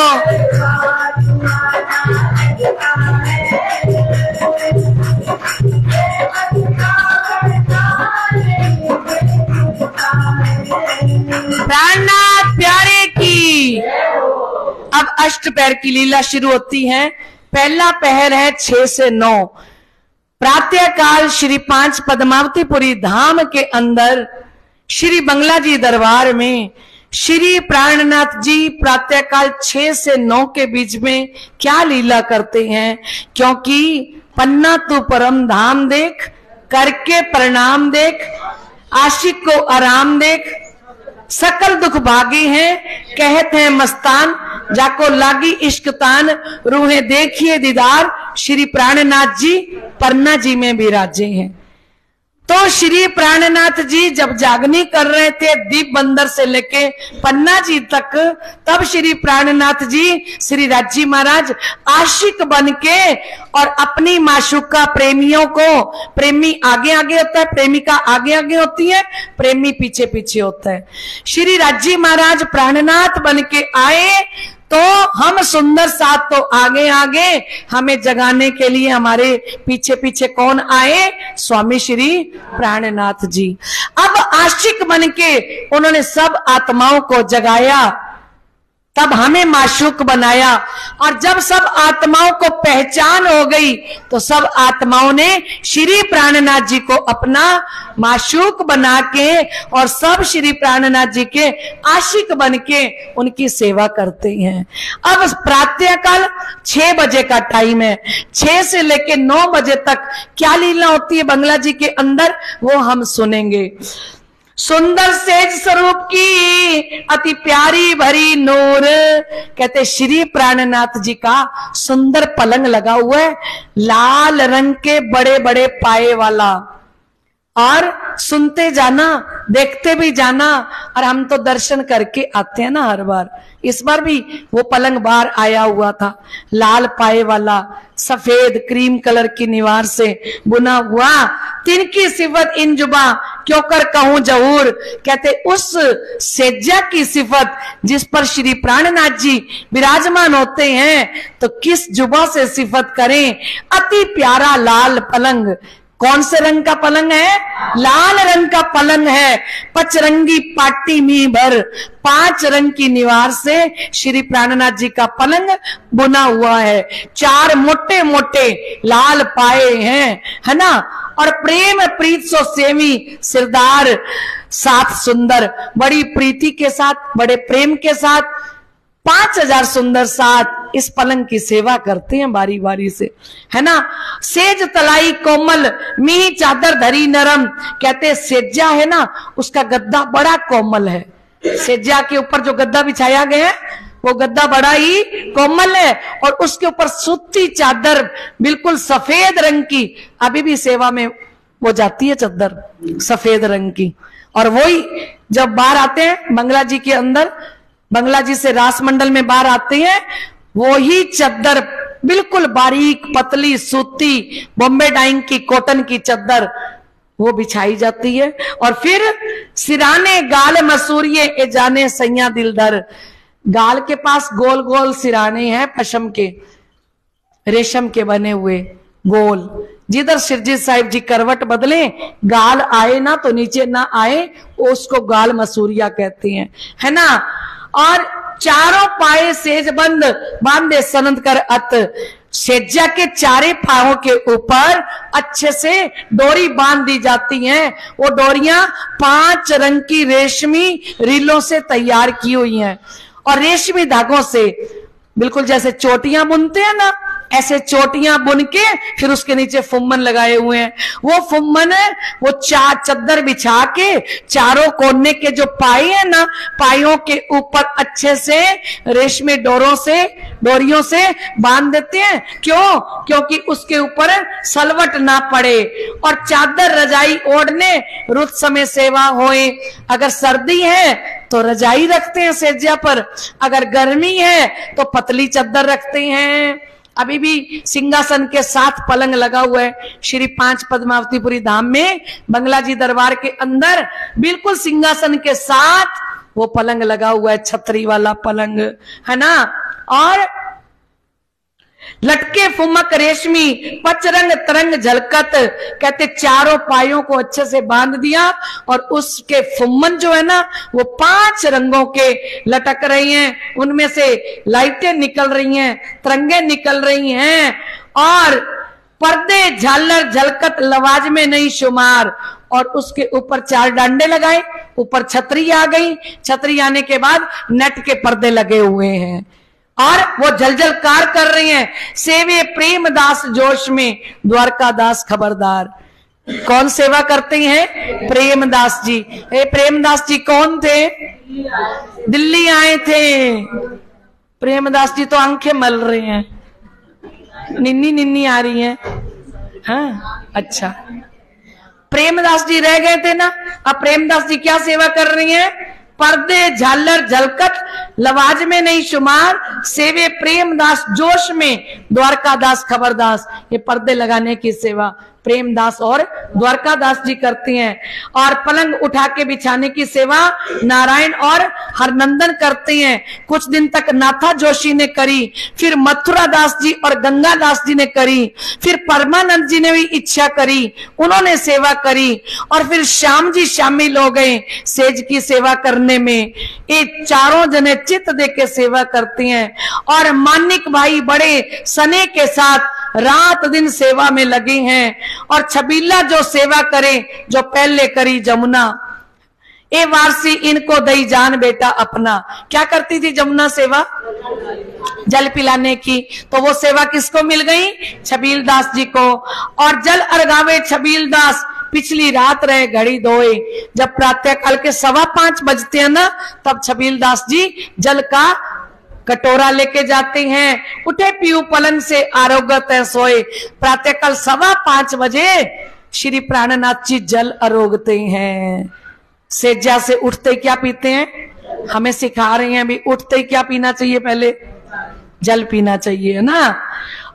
प्राणनाथ प्यारे की। अब अष्ट पैर की लीला शुरू होती है। पहला पहर है 6 से 9। प्रातः काल श्री 5 पद्मावतीपुरी धाम के अंदर श्री बंगला जी दरबार में श्री प्राणनाथ जी प्रातः काल 6 से 9 के बीच में क्या लीला करते हैं, क्योंकि पन्ना तू परम धाम देख, करके प्रणाम देख, आशिक को आराम देख, सकल दुख भागी हैं, कहते हैं मस्तान, जाको लागी इश्क तान, रूहे देखिए दीदार, श्री प्राणनाथ जी पन्ना जी में विराजे हैं। तो श्री प्राणनाथ जी जब जागनी कर रहे थे दीप बंदर से लेके पन्ना जी तक, तब श्री प्राणनाथ जी श्री राजी महाराज आशिक बनके और अपनी माशूका प्रेमियों को, प्रेमी आगे आगे होता है, प्रेमिका आगे आगे होती है, प्रेमी पीछे पीछे होता है। श्री राजी महाराज प्राणनाथ बनके आए तो हम सुंदर साथ तो आगे आगे, हमें जगाने के लिए हमारे पीछे पीछे कौन आए? स्वामी श्री प्राणनाथ जी। अब आशिक बनके उन्होंने सब आत्माओं को जगाया, तब हमें माशूक बनाया, और जब सब आत्माओं को पहचान हो गई तो सब आत्माओं ने श्री प्राणनाथ जी को अपना माशूक बना के और सब श्री प्राणनाथ जी के आशिक बन के उनकी सेवा करते हैं। अब प्रातःकाल 6 बजे का टाइम है, 6 से लेके 9 बजे तक क्या लीला होती है बंगला जी के अंदर, वो हम सुनेंगे। सुंदर सेज स्वरूप की अति प्यारी भरी नूर, कहते श्री प्राणनाथ जी का सुंदर पलंग लगा हुआ है, लाल रंग के बड़े बड़े पाए वाला, और सुनते जाना, देखते भी जाना, और हम तो दर्शन करके आते हैं ना हर बार। इस बार भी वो पलंग बाहर आया हुआ था, लाल पाए वाला, सफेद क्रीम कलर की निवार से बुना हुआ, तिनकी सिफत इन जुबा क्यों कर कहूं जहूर, कहते उस सेजा की सिफत जिस पर श्री प्राणनाथ जी विराजमान होते हैं, तो किस जुबा से सिफत करें। अति प्यारा लाल पलंग, कौन से रंग का पलंग है? लाल रंग का पलंग है। पचरंगी पाटी में भर 5 रंग की निवार से श्री प्राणनाथ जी का पलंग बुना हुआ है। 4 मोटे मोटे लाल पाए हैं, है ना, और प्रेम प्रीत सो सेवी सिरदार 7 सुंदर बड़ी प्रीति के साथ, बड़े प्रेम के साथ 5000 सुंदर साथ इस पलंग की सेवा करते हैं बारी बारी से, है ना। सेज तलाई कोमल मी चादर धरी नरम, कहते सेजा है ना उसका गद्दा बड़ा कोमल है। सेजा के ऊपर जो गद्दा बिछाया गया है वो गद्दा बड़ा ही कोमल है और उसके ऊपर सूती चादर बिल्कुल सफेद रंग की, अभी भी सेवा में वो जाती है चादर सफेद रंग की। और वही जब बाहर आते हैं बंगला जी के अंदर, बंगला जी से रास मंडल में बाहर आते हैं, वो ही चादर बिल्कुल बारीक पतली सूती बॉम्बे डाइंग की कॉटन की चादर वो बिछाई जाती है। और फिर सिराने गाल मसूरिये ए जाने सैया दिलदर, गाल के पास गोल गोल सिराने हैं पशम के, रेशम के बने हुए गोल, जिधर शिरजी साहिब जी करवट बदले गाल आए ना तो नीचे ना आए, उसको गाल मसूरिया कहते हैं, है ना। और चारों पाए सेज बंद बांधे सनंद कर अत, सेजा के चारे पांवों के ऊपर अच्छे से डोरी बांध दी जाती हैं। वो डोरियां 5 रंग की रेशमी रीलों से तैयार की हुई हैं और रेशमी धागों से बिल्कुल जैसे चोटियां बुनते हैं ना, ऐसे चोटियां बुन के फिर उसके नीचे फुम्मन लगाए हुए हैं। वो फुम्मन है वो चादर बिछा के चारों कोने के जो पाए हैं ना, पायों के ऊपर अच्छे से रेशमी डोरियों से बांध देते हैं। क्यों? क्योंकि उसके ऊपर सलवट ना पड़े और चादर रजाई ओढ़ने रुत समय सेवा होए। अगर सर्दी है तो रजाई रखते हैं सेजा पर, अगर गर्मी है तो पतली चादर रखते हैं। अभी भी सिंहासन के साथ पलंग लगा हुआ है श्री 5 पद्मावतीपुरी धाम में, बंगला जी दरबार के अंदर बिल्कुल सिंहासन के साथ वो पलंग लगा हुआ है, छतरी वाला पलंग, है ना। और लटके फुमक रेशमी पचरंग तरंग झलकत, कहते चारों पायों को अच्छे से बांध दिया और उसके फुम्मन जो है ना वो 5 रंगों के लटक रही हैं, उनमें से लाइटें निकल रही हैं, तरंगे निकल रही हैं और पर्दे झालर झलकत लवाज में नहीं शुमार। और उसके ऊपर 4 डांडे लगाए, ऊपर छतरी आ गई, छतरी आने के बाद नेट के पर्दे लगे हुए हैं और वो जलजल कार कर रही हैं। सेवे प्रेम दास जोश में द्वारका दास खबरदार। कौन सेवा करते हैं? प्रेमदास जी। प्रेमदास जी कौन थे? दिल्ली आए थे। प्रेमदास जी तो आंखें मल रहे हैं, निन्नी निन्नी आ रही हैं। हाँ अच्छा, प्रेमदास जी रह गए थे ना। अब प्रेमदास जी क्या सेवा कर रही हैं? पर्दे झालर झलकत लवाज में नहीं शुमार, सेवे प्रेमदास जोश में द्वारकादास खबरदास। ये पर्दे लगाने की सेवा प्रेमदास और द्वारकादास जी करती हैं। और पलंग उठा के बिछाने की सेवा नारायण और हरनंदन करते हैं। कुछ दिन तक नाथा जोशी ने करी, फिर मथुरा दास जी और गंगा दास जी ने करी, फिर परमानंद जी ने भी इच्छा करी, उन्होंने सेवा करी और फिर श्याम जी शामिल हो गए सेज की सेवा करने में। ये चारों जने चित्त दे के सेवा करती हैं और मानिक भाई बड़े सने के साथ रात दिन सेवा में लगे हैं। और छबीला जो सेवा करे, जो पहले करी जमुना, ए वारसी इनको दई जान बेटा अपना। क्या करती थी जमुना सेवा? जल पिलाने की। तो वो सेवा किसको मिल गई? छबील दास जी को। और जल अर्गावे छबील दास, पिछली रात रहे घड़ी धोए। जब प्रातः काल के 5:15 बजते हैं ना, तब छबील दास जी जल का कटोरा लेके जाते हैं। उठे पीऊ पलंग से आरोगत है सोए। प्रातःकाल 5:15 बजे श्री प्राणनाथ जी जल आरोगते हैं। सेजा से उठते क्या पीते हैं? हमें सिखा रहे हैं भी उठते क्या पीना चाहिए? पहले जल पीना चाहिए ना।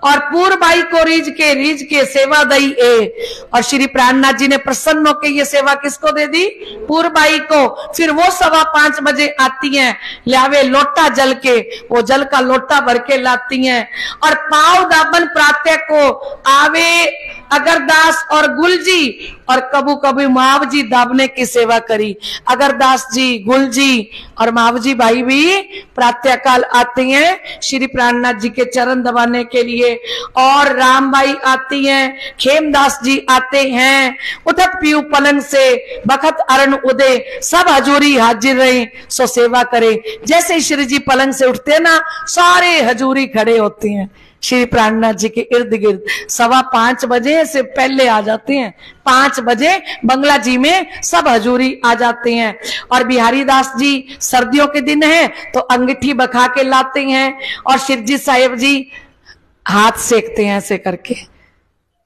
और पूर्वबाई को रीझ के सेवा दई ए। और श्री प्राणनाथ जी ने प्रसन्न होकर ये सेवा किसको दे दी? पूर्वबाई को। फिर वो 5:15 बजे आती हैं, लावे लोटा जल के, वो जल का लोटा भर के लाती हैं। और पाव दाबन प्रातः को आवे अगरदास और गुलजी, और कबू कभी मावजी दाबने की सेवा करी। अगरदास जी, गुलजी और मावजी भाई भी प्रातः काल आते हैं श्री प्राणनाथ जी के चरण दबाने के लिए। और रामबाई आती हैं, खेमदास जी आते हैं। उठक पीऊ पलंग से बखत अरण उदय, सब हजूरी हाजिर रहे सो सेवा करे। जैसे श्री जी पलंग से उठते ना, सारे हजूरी खड़े होते हैं श्री प्राणनाथ जी के इर्द गिर्द। 5:15 बजे से पहले आ जाते हैं, 5 बजे बंगला जी में सब हजूरी आ जाते हैं। और बिहारी दास जी सर्दियों के दिन है तो अंगीठी बखा के लाते हैं और शिवजी साहेब जी हाथ सेकते हैं ऐसे करके।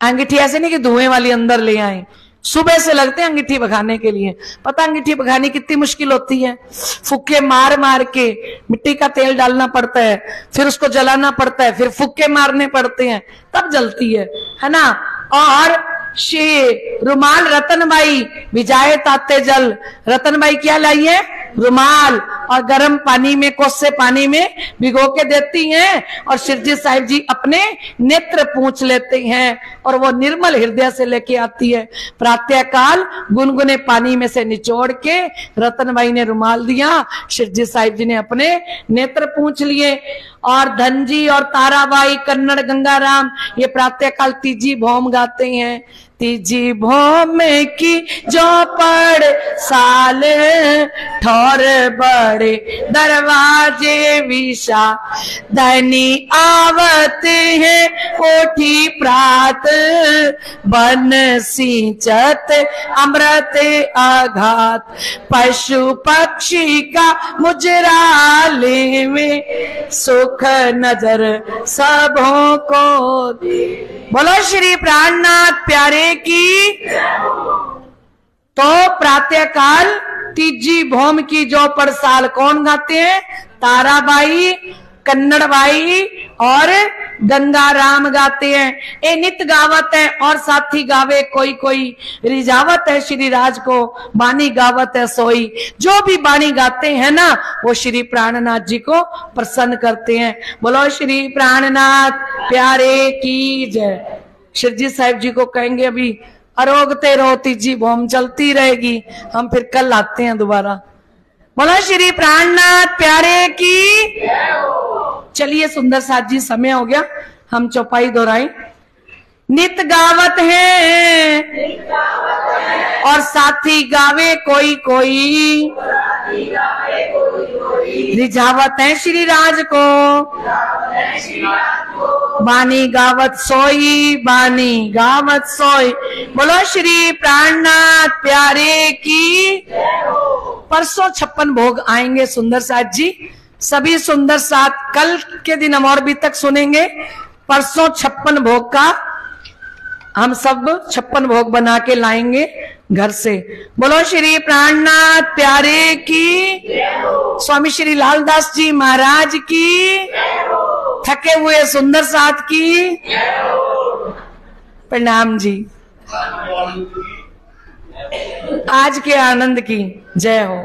अंगीठी ऐसे नहीं कि धुएं वाली अंदर ले आए, सुबह से लगते हैं अंगीठी बखाने के लिए। पता अंगीठी बखानी कितनी मुश्किल होती है, फुक्के मार मार के मिट्टी का तेल डालना पड़ता है, फिर उसको जलाना पड़ता है, फिर फुक्के मारने पड़ते हैं तब जलती है ना। और श्री रुमाल रतनबाई विजाए ताते जल, रतनबाई क्या लाई है, रुमाल, और गर्म पानी में, कोसे पानी में भिगो के देती हैं और शिवजी साहिब जी अपने नेत्र पूछ लेते हैं और वो निर्मल हृदय से लेके आती है। प्रातः काल गुनगुने पानी में से निचोड़ के रतनबाई ने रुमाल दिया, शिवजी साहिब जी ने अपने नेत्र पूछ लिए। और धनजी और ताराबाई, कन्नड़ गंगाराम, ये प्रातः काल तीजी भौम गाते हैं। तीजी भौम की जो पड़ साल, ठौर बड़े दरवाजे विशा, धनी आवत है कोठी प्रात, बन सिंचत अमृत आघात, पशु पक्षी का मुजराले में, सुख नजर सबों को दे। बोलो श्री प्राणनाथ प्यारे की। तो प्रातः काल तीजी भौम की जो पड़साल कौन गाते हैं, ताराबाई, कन्नड़बाई और गंगाराम गाते हैं। ए नित गावत है और साथी गावे कोई कोई, रिजावत है श्री राज को बानी गावत है सोई। जो भी बानी गाते हैं ना वो श्री प्राणनाथ जी को प्रसन्न करते हैं। बोलो श्री प्राणनाथ प्यारे की जय। शिवजी साहिब जी को कहेंगे अभी अरोगते रहो, तीजी भौम चलती रहेगी, हम फिर कल आते हैं दोबारा। बोलो श्री प्राणनाथ प्यारे की। चलिए सुंदर साथ जी, समय हो गया, हम चौपाई दोहराएं। नित गावत है और साथी गावे कोई कोई, रिझावत है श्री राज को, बानी गावत सोई, बानी गावत सोई। बोलो श्री प्राणनाथ प्यारे की। परसों 56 भोग आएंगे सुंदर साथ जी, सभी सुंदर साथ कल के दिन हम और भी तक सुनेंगे। परसों 56 भोग का हम सब 56 भोग बना के लाएंगे घर से। बोलो श्री प्राणनाथ प्यारे की। स्वामी श्री लालदास जी महाराज की। थके हुए सुंदर साथ की प्रणाम जी। आज के आनंद की जय हो।